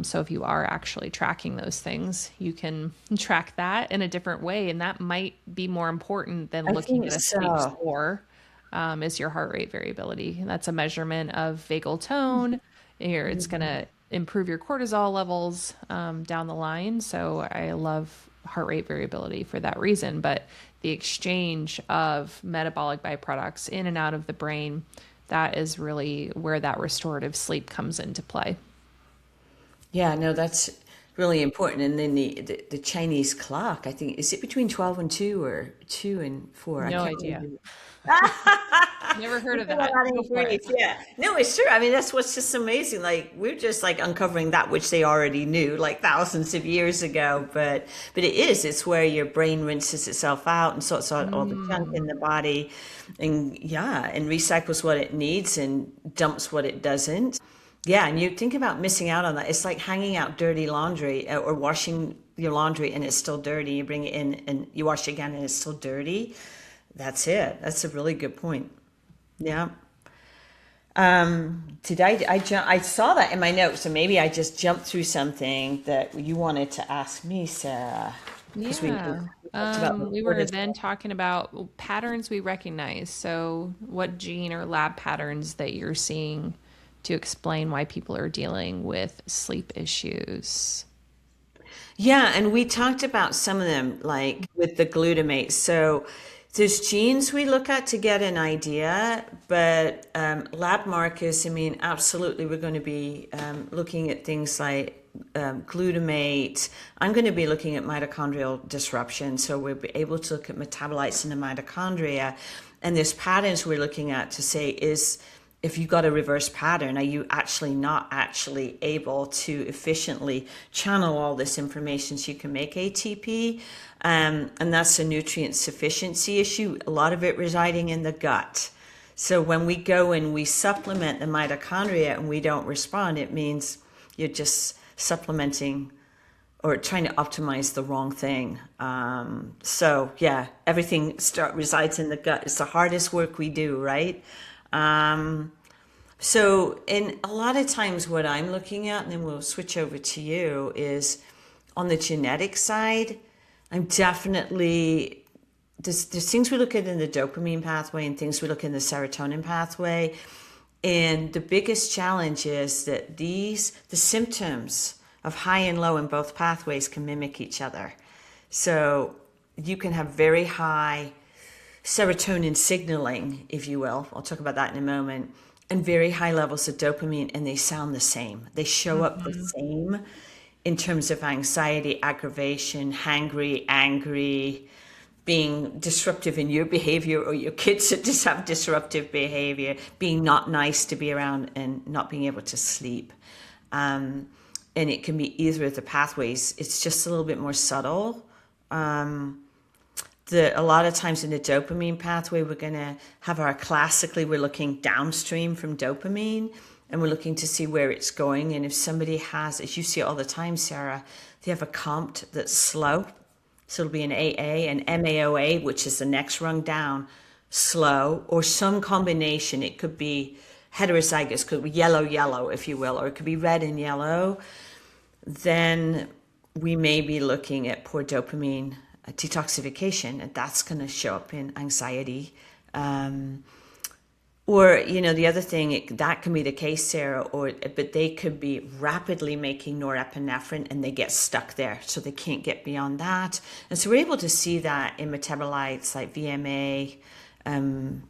So if you are actually tracking those things, you can track that in a different way. And that might be more important than looking at a sleep score. Is your heart rate variability. That's a measurement of vagal tone. Here, it's going to improve your cortisol levels down the line. So I love heart rate variability for that reason. But the exchange of metabolic byproducts in and out of the brain, that is really where that restorative sleep comes into play. Yeah, no, that's really important. And then the Chinese clock, I think, is it between 12 and 2 or 2 and 4? I No can't idea. remember. Never heard We of feel a that. lot Go of for it. grief. Yeah. No, it's true. I mean, that's what's just amazing. Like we're just like uncovering that which they already knew like thousands of years ago. But it is, it's where your brain rinses itself out and sorts out all the junk Mm. in the body and yeah, and recycles what it needs and dumps what it doesn't. Yeah, and you think about missing out on that. It's like hanging out dirty laundry or washing your laundry and it's still dirty. You bring it in and you wash it again and it's still dirty. That's it. That's a really good point. Yeah. Did I saw that in my notes, so maybe I just jumped through something that you wanted to ask me, Sarah, because Yeah. we talked about the We were then cortisol. talking about patterns we recognize. So, what gene or lab patterns that you're seeing to explain why people are dealing with sleep issues? Yeah, and we talked about some of them, like with the glutamate. So there's genes we look at to get an idea, but lab markers, I mean, absolutely, we're going to be looking at things like glutamate. I'm going to be looking at mitochondrial disruption. So we'll be able to look at metabolites in the mitochondria. And there's patterns we're looking at to say, is if you got a reverse pattern, are you actually not actually able to efficiently channel all this information so you can make ATP? And that's a nutrient sufficiency issue, a lot of it residing in the gut. So when we go and we supplement the mitochondria and we don't respond, it means you're just supplementing or trying to optimize the wrong thing. So yeah, everything resides in the gut. It's the hardest work we do, right? So, in a lot of times, what I'm looking at, and then we'll switch over to you, is on the genetic side. I'm definitely there's things we look at in the dopamine pathway and things we look in the serotonin pathway, and the biggest challenge is that the symptoms of high and low in both pathways can mimic each other. So you can have very high serotonin signaling, if you will. I'll talk about that in a moment. And very high levels of dopamine, and they sound the same. They show up the Hmm. same in terms of anxiety, aggravation, hangry, angry, being disruptive in your behavior, or your kids that just have disruptive behavior, being not nice to be around, and not being able to sleep. Um, and it can be either of the pathways. It's just a little bit more subtle. A lot of times in the dopamine pathway, we're going to have we're looking downstream from dopamine and we're looking to see where it's going. And if somebody has, as you see all the time, Sarah, they have a COMT that's slow. So it'll be an AA and MAOA, which is the next rung down, slow, or some combination. It could be heterozygous, could be yellow, yellow, if you will, or it could be red and yellow. Then we may be looking at poor dopamine detoxification, and that's going to show up in anxiety. Or, the other thing, that can be the case, Sarah, but they could be rapidly making norepinephrine and they get stuck there. So they can't get beyond that. And so we're able to see that in metabolites like VMA, I'm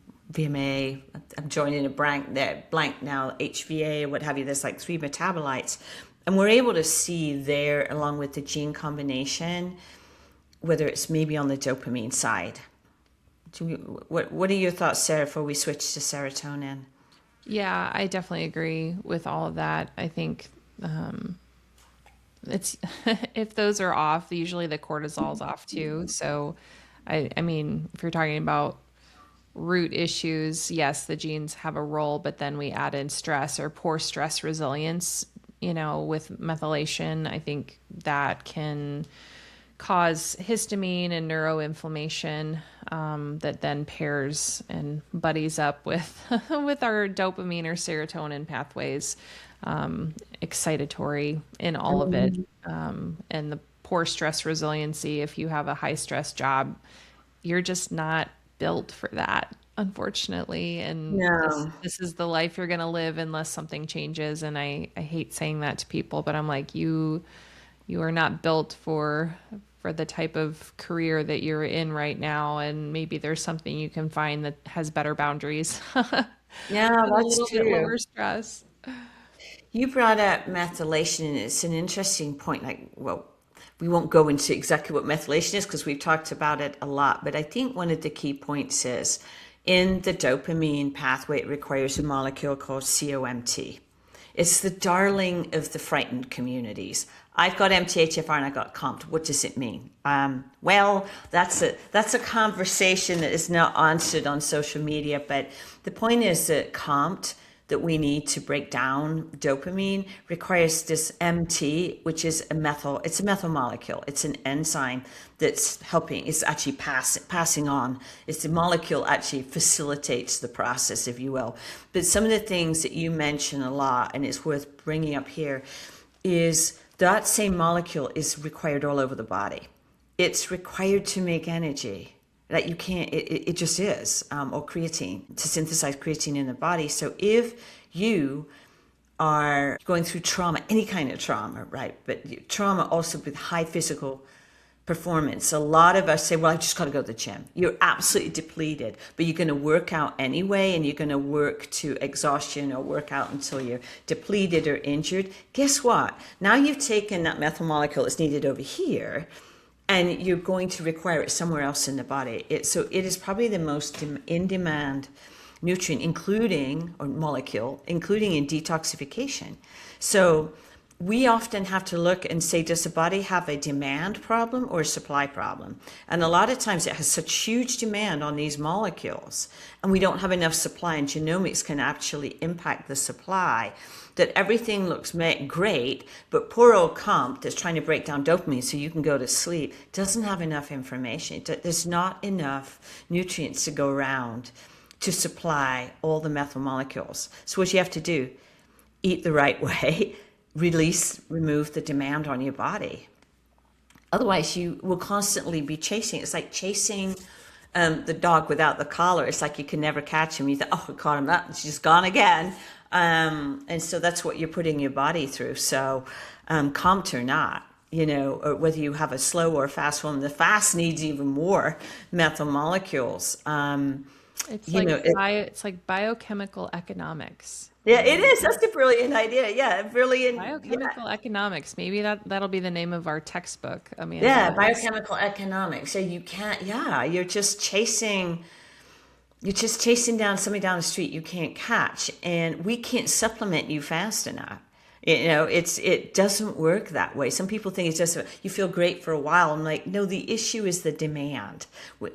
joining a blank now, HVA, what have you. There's like 3 metabolites. And we're able to see there, along with the gene combination, whether it's maybe on the dopamine side. What are your thoughts, Sarah, before we switch to serotonin? Yeah, I definitely agree with all of that. I think it's if those are off, usually the cortisol's off too. So, I mean, if you're talking about root issues, yes, the genes have a role, but then we add in stress or poor stress resilience, with methylation. I think that can cause histamine and neuroinflammation, that then pairs and buddies up with with our dopamine or serotonin pathways, excitatory in all of it, and the poor stress resiliency. If you have a high stress job, you're just not built for that, unfortunately, and this No. this is the life you're going to live unless something changes. And I hate saying that to people, but I'm like, you are not built for the type of career that you're in right now, and maybe there's something you can find that has better boundaries with Yeah, a that's little bit true. lower stress. You brought up methylation, and it's an interesting point. Like, well, we won't go into exactly what methylation is because we've talked about it a lot, but I think one of the key points is in the dopamine pathway, it requires a molecule called COMT. It's the darling of the frightened communities. I've got MTHFR and I got COMT. What does it mean? Well, that's a conversation that is not answered on social media. But the point is that COMT that we need to break down dopamine requires this MT, which is it's a methyl molecule. It's an enzyme that's helping, it's actually passing on. It's the molecule actually facilitates the process, if you will. But some of the things that you mention a lot, and it's worth bringing up here, is that same molecule is required all over the body. It's required to make energy. That you can't, it just is, or creatine, to synthesize creatine in the body. So if you are going through trauma, any kind of trauma, right? But trauma also with high physical performance. A lot of us say, well, I just got to go to the gym. You're absolutely depleted, but you're going to work out anyway, and you're going to work to exhaustion or work out until you're depleted or injured. Guess what? Now you've taken that methyl molecule that's needed over here, and you're going to require it somewhere else in the body. So it is probably the most in-demand nutrient, molecule, including in detoxification. So we often have to look and say, does the body have a demand problem or a supply problem? And a lot of times it has such huge demand on these molecules, and we don't have enough supply, and genomics can actually impact the supply, that everything looks great, but poor old COMT that's trying to break down dopamine so you can go to sleep doesn't have enough information. There's not enough nutrients to go around to supply all the methyl molecules. So what you have to do, eat the right way, remove the demand on your body. Otherwise, you will constantly be chasing. It's like chasing the dog without the collar. It's like you can never catch him. You think, oh, I caught him, she's gone again. And so that's what you're putting your body through. So COMT or not, or whether you have a slow or a fast one, the fast needs even more methyl molecules. It's like biochemical economics. Yeah, it is. That's a brilliant idea. Yeah, brilliant. Biochemical economics. Maybe that'll be the name of our textbook. I mean, yeah, biochemical economics. So you can't. Yeah, you're just chasing down somebody down the street you can't catch, and we can't supplement you fast enough. It doesn't work that way. Some people think it's just you feel great for a while. I'm like, no, the issue is the demand. We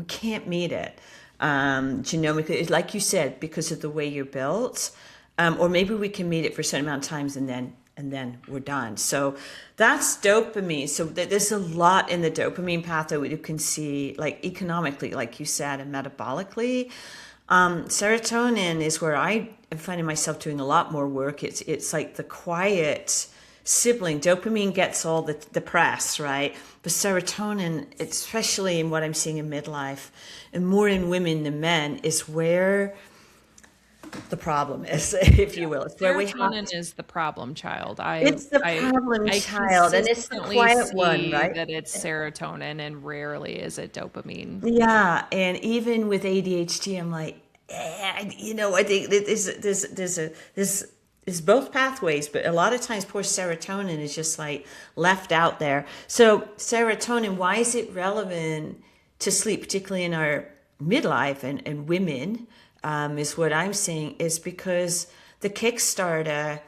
can't meet it. Genomically, like you said, because of the way you're built, or maybe we can meet it for a certain amount of times and then we're done. So that's dopamine. So there's a lot in the dopamine pathway you can see, like economically, like you said, and metabolically. Serotonin is where I am finding myself doing a lot more work. It's like the quiet sibling. Dopamine gets all the press, right? But serotonin, especially in what I'm seeing in midlife, and more in women than men, is where the problem is, if you will. It's where serotonin is the problem child. It's the problem child, and it's the quiet one, right? That it's serotonin, and rarely is it dopamine. Yeah, and even with ADHD, I'm like, I think there's both pathways, but a lot of times poor serotonin is just like left out there. So serotonin, why is it relevant to sleep, particularly in our midlife and women, is what I'm saying, is because the Kickstarter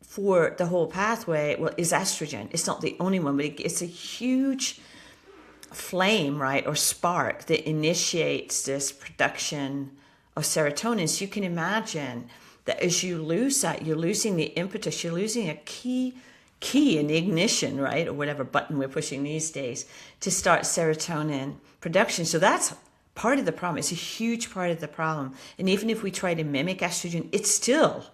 for the whole pathway, is estrogen. It's not the only one, but it's a huge flame, right, or spark that initiates this production of serotonin. So you can imagine that as you lose that, you're losing the impetus, you're losing a key in the ignition, right, or whatever button we're pushing these days to start serotonin production. So that's part of the problem. It's a huge part of the problem. And even if we try to mimic estrogen, it's still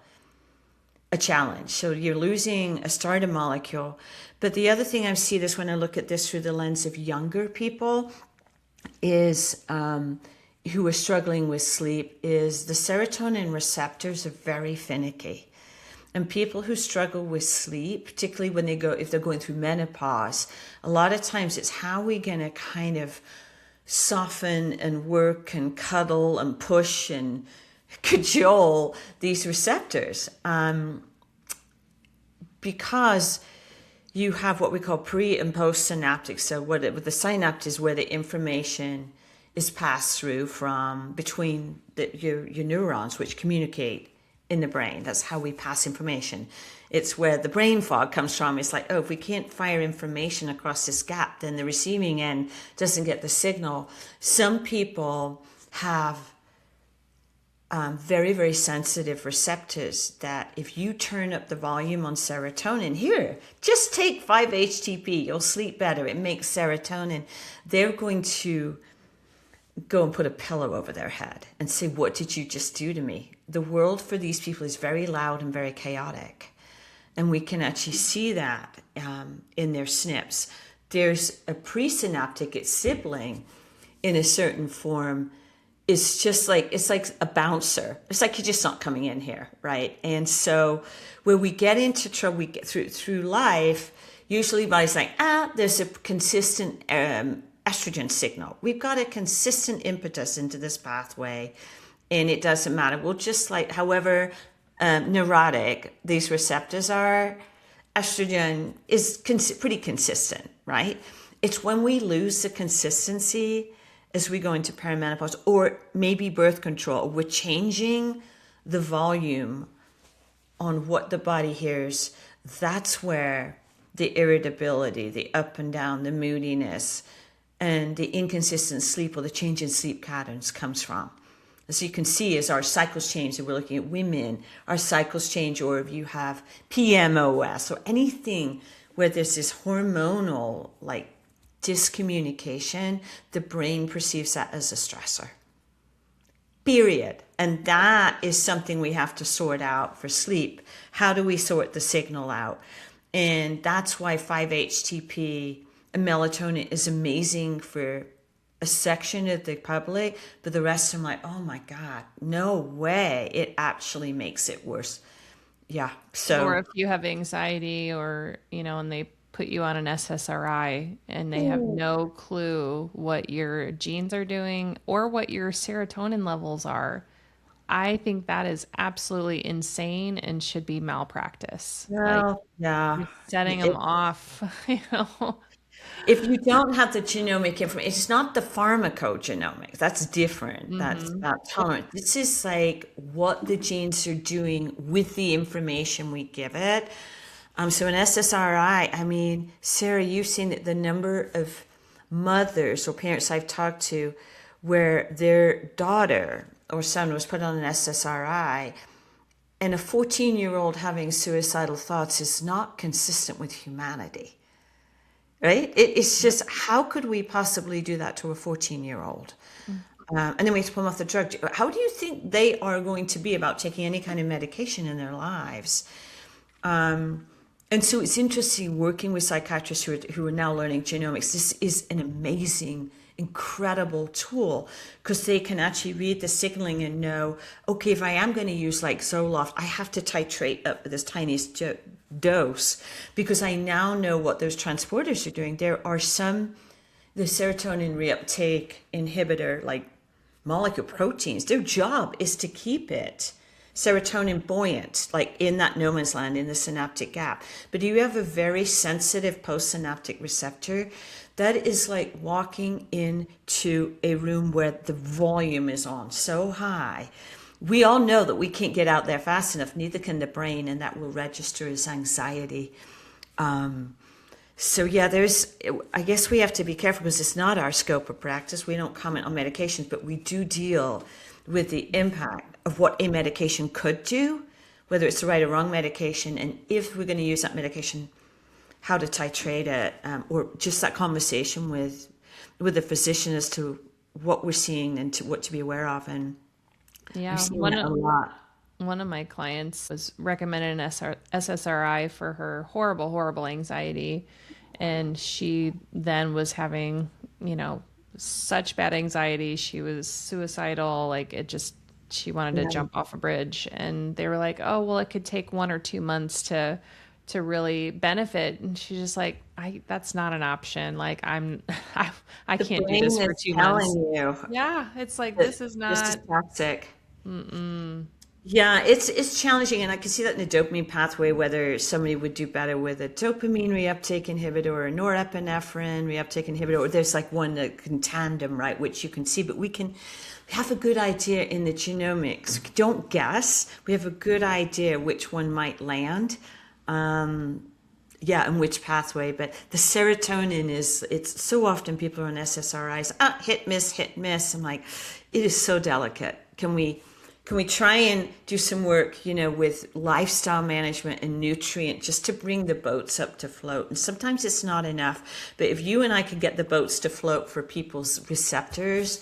a challenge. So you're losing a starter molecule. But the other thing I see this when I look at this through the lens of younger people is who are struggling with sleep, is the serotonin receptors are very finicky. And people who struggle with sleep, particularly when if they're going through menopause, a lot of times it's how we're going to kind of soften and work and cuddle and push and cajole these receptors, because you have what we call pre and post synaptic. So the synapse is where the information is passed through from between your neurons, which communicate in the brain. That's how we pass information. It's where the brain fog comes from. It's like, oh, if we can't fire information across this gap, then the receiving end doesn't get the signal. Some people have very, very sensitive receptors that if you turn up the volume on serotonin, here, just take 5-HTP, you'll sleep better. It makes serotonin. They're going to go and put a pillow over their head and say, what did you just do to me? The world for these people is very loud and very chaotic. And we can actually see that in their SNPs. There's a presynaptic, its sibling in a certain form is just like, it's like a bouncer. It's like you're just not coming in here, right? And so where we get into trouble, we get through life, usually body's like, there's a consistent estrogen signal. We've got a consistent impetus into this pathway, and it doesn't matter. Well, just like however neurotic these receptors are, estrogen is pretty consistent, right? It's when we lose the consistency as we go into perimenopause or maybe birth control, we're changing the volume on what the body hears. That's where the irritability, the up and down, the moodiness, and the inconsistent sleep or the change in sleep patterns comes from. As you can see, as our cycles change, and we're looking at women, our cycles change, or if you have PMOS or anything where there's this hormonal like discommunication, the brain perceives that as a stressor. Period. And that is something we have to sort out for sleep. How do we sort the signal out? And that's why 5-HTP and melatonin is amazing for a section of the public, but the rest I'm like, oh my God, no way. It actually makes it worse. Yeah. So, or if you have anxiety or, and they put you on an SSRI and they have no clue what your genes are doing or what your serotonin levels are, I think that is absolutely insane and should be malpractice. Like, yeah. you're setting them off, If you don't have the genomic information, it's not the pharmacogenomics. That's different. That's not tolerant. This is like what the genes are doing with the information we give it. So an SSRI, I mean, Sarah, you've seen the number of mothers or parents I've talked to where their daughter or son was put on an SSRI, and a 14-year-old having suicidal thoughts is not consistent with humanity. Right? It's just, how could we possibly do that to a 14-year-old? And then we have to pull them off the drug. How do you think they are going to be about taking any kind of medication in their lives? And so it's interesting working with psychiatrists who are now learning genomics. This is an amazing, incredible tool because they can actually read the signaling and know, okay, if I am going to use like Zoloft, I have to titrate up this tiniest dose because I now know what those transporters are doing. There are the serotonin reuptake inhibitor, like molecule proteins, their job is to keep it serotonin buoyant, like in that no man's land, in the synaptic gap. But you have a very sensitive postsynaptic receptor that is like walking into a room where the volume is on so high. We all know that we can't get out there fast enough, neither can the brain, and that will register as anxiety. So yeah, I guess we have to be careful because it's not our scope of practice. We don't comment on medications, but we do deal with the impact of what a medication could do, whether it's the right or wrong medication, and if we're going to use that medication, how to titrate it, or just that conversation with the physician as to what we're seeing and to what to be aware of. And yeah, I've seen that a lot. One of my clients was recommended an SSRI for her horrible, horrible anxiety. And she then was having, such bad anxiety. She was suicidal. Like she wanted to jump off a bridge. And they were like, oh, well, it could take 1 or 2 months to really benefit. And she's just like, that's not an option. Like I can't do this for 2 months. You. Yeah. It's like, this is toxic. Yeah, it's challenging, and I can see that in the dopamine pathway, whether somebody would do better with a dopamine reuptake inhibitor or a norepinephrine reuptake inhibitor, or there's like one that can tandem, right, which you can see, but we have a good idea in the genomics. Don't guess. We have a good idea which one might land. Yeah, and which pathway, but the serotonin it's so often people are on SSRIs, hit miss. I'm like, it is so delicate. Can we try and do some work, with lifestyle management and nutrient just to bring the boats up to float? And sometimes it's not enough, but if you and I can get the boats to float for people's receptors,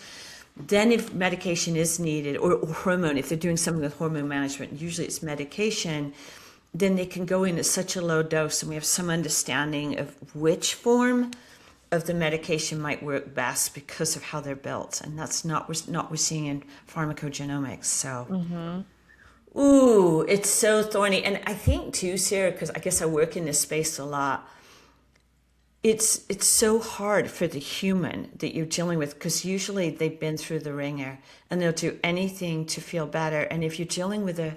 then if medication is needed, or hormone, if they're doing something with hormone management, usually it's medication, then they can go in at such a low dose, and we have some understanding of which form of the medication might work best because of how they're built, and that's not what we're seeing in pharmacogenomics. So, ooh, it's so thorny, and I think too, Sarah, because I guess I work in this space a lot. It's so hard for the human that you're dealing with, because usually they've been through the ringer and they'll do anything to feel better. And if you're dealing with a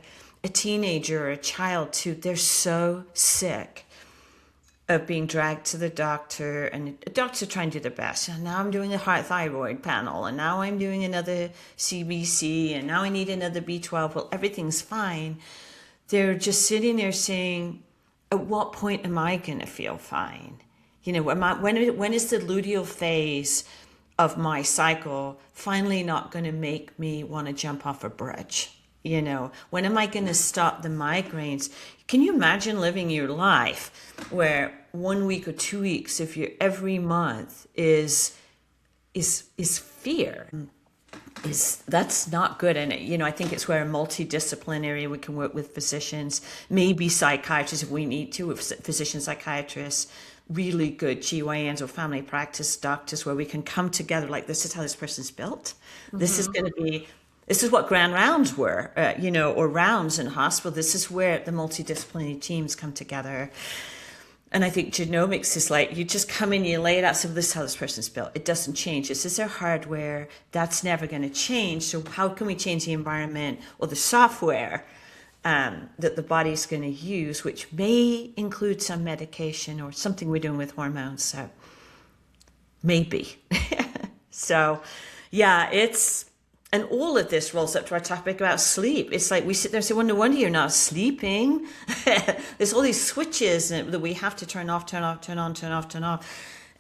teenager or a child too, they're so sick of being dragged to the doctor, and the doctor trying to do their best. And now I'm doing a heart thyroid panel, and now I'm doing another CBC, and now I need another B12. Well, everything's fine. They're just sitting there saying, at what point am I going to feel fine? When is the luteal phase of my cycle finally not going to make me want to jump off a bridge? When am I going to stop the migraines? Can you imagine living your life where 1 week or 2 weeks, if you every month is fear? That's not good. And I think it's where a multidisciplinary, we can work with physicians, maybe psychiatrists if we need to, with physicians, psychiatrists, really good GYNs or family practice doctors, where we can come together like, this is how this person's built. This is what grand rounds were, or rounds in hospital. This is where the multidisciplinary teams come together. And I think genomics is like, you just come in, you lay it out, so this is how this person's built. It doesn't change. This is their hardware. That's never going to change. So how can we change the environment or the software that the body's going to use, which may include some medication or something we're doing with hormones? So maybe. So yeah, and all of this rolls up to our topic about sleep. It's like we sit there and say, well, no wonder you're not sleeping. There's all these switches that we have to turn off, turn off, turn on, turn off, turn off.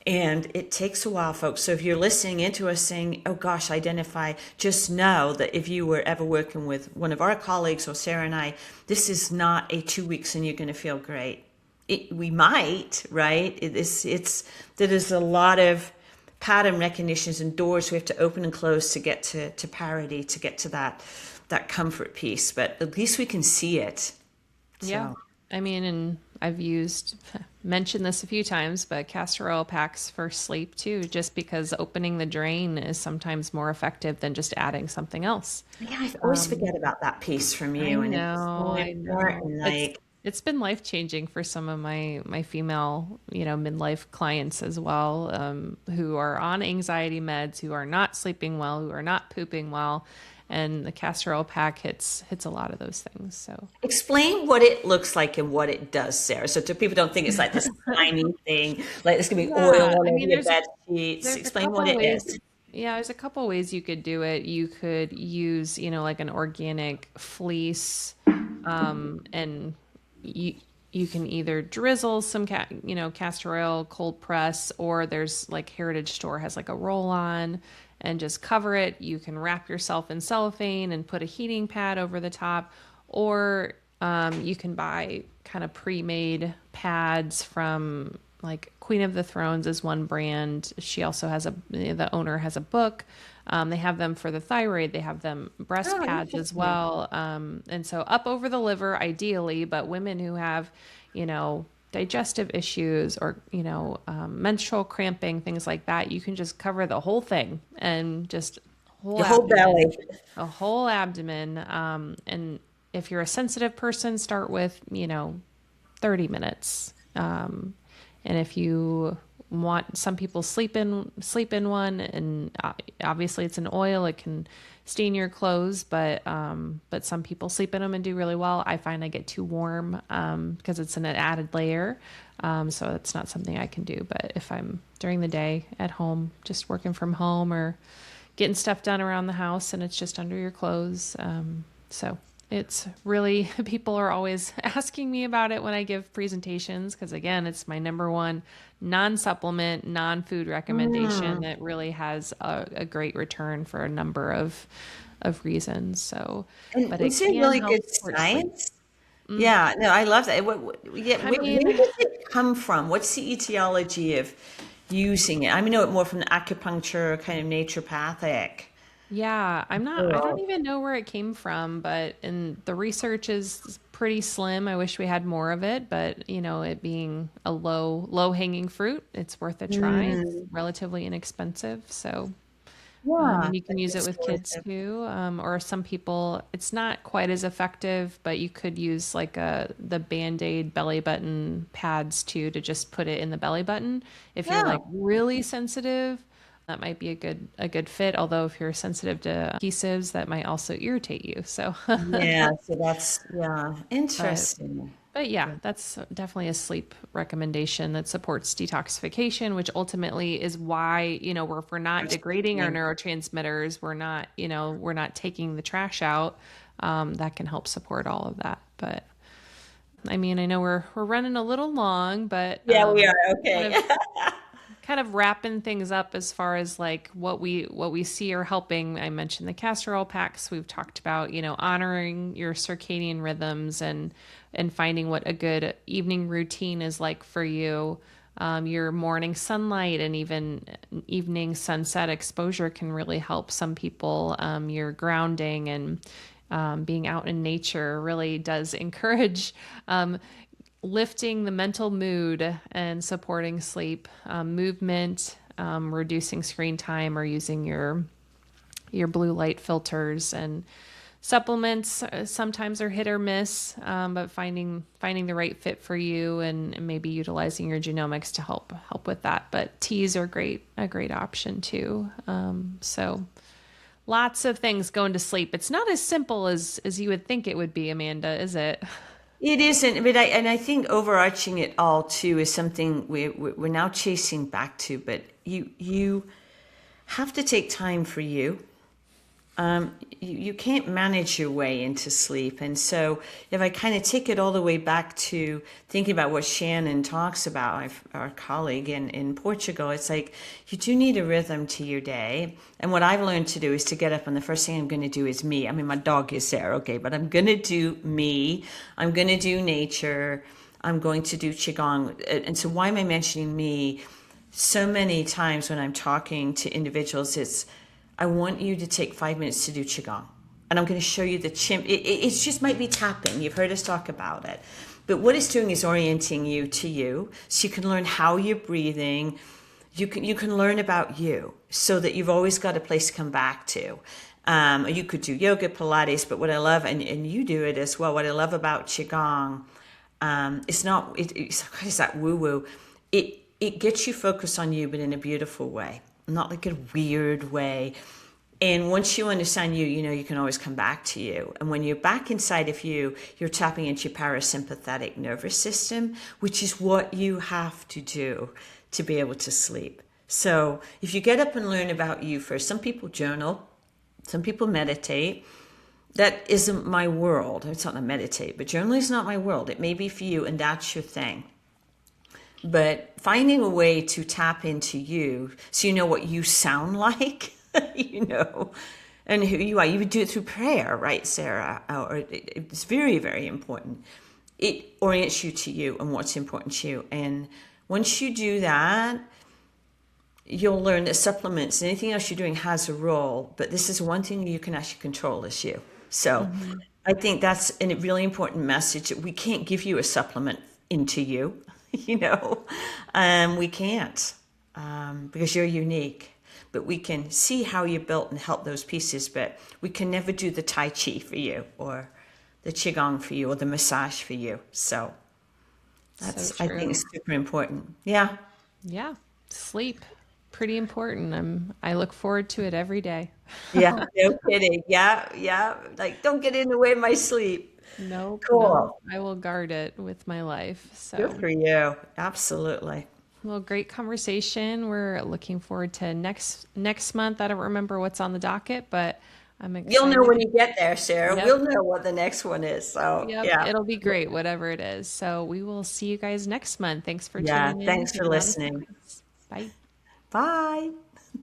And it takes a while, folks. So if you're listening into us saying, oh gosh, identify, just know that if you were ever working with one of our colleagues or Sarah and I, this is not a 2 weeks and you're going to feel great. We might, right? There is a lot of pattern recognitions and doors we have to open and close to get to parity, to get to that comfort piece. But at least we can see it. So. Yeah. I mean, and I've mentioned this a few times, but castor oil packs for sleep too, just because opening the drain is sometimes more effective than just adding something else. Yeah, I always forget about that piece from you. I know, I know. It's been life-changing for some of my female, midlife clients as well, who are on anxiety meds, who are not sleeping well, who are not pooping well. And the castor oil pack hits a lot of those things. So explain what it looks like and what it does, Sarah. So people don't think it's like this tiny thing, like there's gonna be oil on your bed sheets. Explain what it is. Yeah, there's a couple ways you could do it. You could use, like an organic fleece, and you can either drizzle some castor oil, cold press, or there's like Heritage Store has like a roll on, and just cover it. You can wrap yourself in cellophane and put a heating pad over the top, or you can buy kind of pre-made pads from like Queen of the Thrones is one brand. She also has the owner has a book. They have them for the thyroid. They have them breast pads as well. And so up over the liver ideally, but women who have, digestive issues or, menstrual cramping, things like that, you can just cover the whole thing and just whole belly, a whole abdomen. And if you're a sensitive person, start with, 30 minutes. And if you some people sleep in one, and obviously it's an oil. It can stain your clothes, but some people sleep in them and do really well. I find I get too warm because it's an added layer. So it's not something I can do. But if I'm during the day at home, just working from home or getting stuff done around the house, and it's just under your clothes. So it's really, people are always asking me about it when I give presentations, because again, it's my number one non-supplement, non-food recommendation that really has a great return for a number of reasons. So, And but it is it can really help good support sleep. science? Yeah, no, I love that. Yeah, I where mean, does it come from? What's the etiology of using it? I know it more from the acupuncture, kind of naturopathic yeah, I don't world. even know where it came from, but and the research is pretty slim. I wish we had more of it, but it being a low hanging fruit, it's worth a try. It's Mm, relatively inexpensive. So, yeah, and you can like use it with kids restorative. too. Or some people, it's not quite as effective, but you could use like the Band-Aid belly button pads too, to just put it in the belly button. If you're Yeah. like really sensitive, that might be a good fit. Although if you're sensitive to adhesives, that might also irritate you. So, Yeah, so that's, yeah, but interesting. but yeah, that's definitely a sleep recommendation that supports detoxification, which ultimately is why, if we're not First degrading our thing. neurotransmitters, we're not taking the trash out. That can help support all of that. But I mean, I know we're running a little long, but Yeah, we are. kind Okay. of wrapping things up as far as like what we see are helping. I mentioned the castor oil packs. We've talked about, honoring your circadian rhythms and finding what a good evening routine is like for you. Your morning sunlight and even evening sunset exposure can really help some people. Your grounding and being out in nature really does encourage lifting the mental mood and supporting sleep, movement, reducing screen time, or using your blue light filters. And supplements sometimes are hit or miss, but finding the right fit for you, and maybe utilizing your genomics to help with that. But teas are a great option too. So lots of things going to sleep. It's not as simple as you would think it would be, Amanda, is it? It isn't, but I think overarching it all too is something we're now chasing back to. But you have to take time for you. You can't manage your way into sleep. And so if I kind of take it all the way back to thinking about what Shannon talks about, our colleague in Portugal, it's like you do need a rhythm to your day. And what I've learned to do is to get up, and the first thing I'm going to do is me. I mean, my dog is there, okay, but I'm going to do me. I'm going to do nature. I'm going to do Qigong. And so why am I mentioning me? So many times when I'm talking to individuals, I want you to take 5 minutes to do Qigong. And I'm going to show you the chimp. It just might be tapping. You've heard us talk about it. But what it's doing is orienting you to you, so you can learn how you're breathing. You can learn about you, so that you've always got a place to come back to. You could do yoga, Pilates, but what I love, and you do it as well, what I love about Qigong, it's that woo-woo. It gets you focused on you, but in a beautiful way, not like a weird way. And once you understand you can always come back to you. And when you're back inside of you, you're tapping into your parasympathetic nervous system, which is what you have to do to be able to sleep. So if you get up and learn about you first, some people journal, some people meditate. That isn't my world. It's not to meditate, but journaling is not my world. It may be for you, and that's your thing. But finding a way to tap into you, so you know what you sound like, and who you are. You would do it through prayer, right, Sarah? It's very, very important. It orients you to you and what's important to you. And once you do that, you'll learn that supplements and anything else you're doing has a role, but this is one thing you can actually control is you. So Mm-hmm. I think that's a really important message. We can't give you a supplement into you, we can't, because you're unique. But we can see how you're built and help those pieces, but we can never do the Tai Chi for you or the Qigong for you or the massage for you. So So I think true. it's super important. Yeah. Yeah. Sleep, pretty important. I look forward to it every day. Yeah, no kidding. Yeah, yeah. Like, don't get in the way of my sleep. Nope, nope. Cool. I will guard it with my life. Good So, for you. Absolutely. well, great conversation. We're looking forward to next month. I don't remember what's on the docket, but I'm You'll know excited. when you get there, Sarah. Yep. We'll know what the next one is. So, Yep. yeah. It'll be great, whatever it is. So we will see you guys next month. Thanks for Yeah. tuning in. Thanks Had for a lot of listening. fun. Bye. Bye.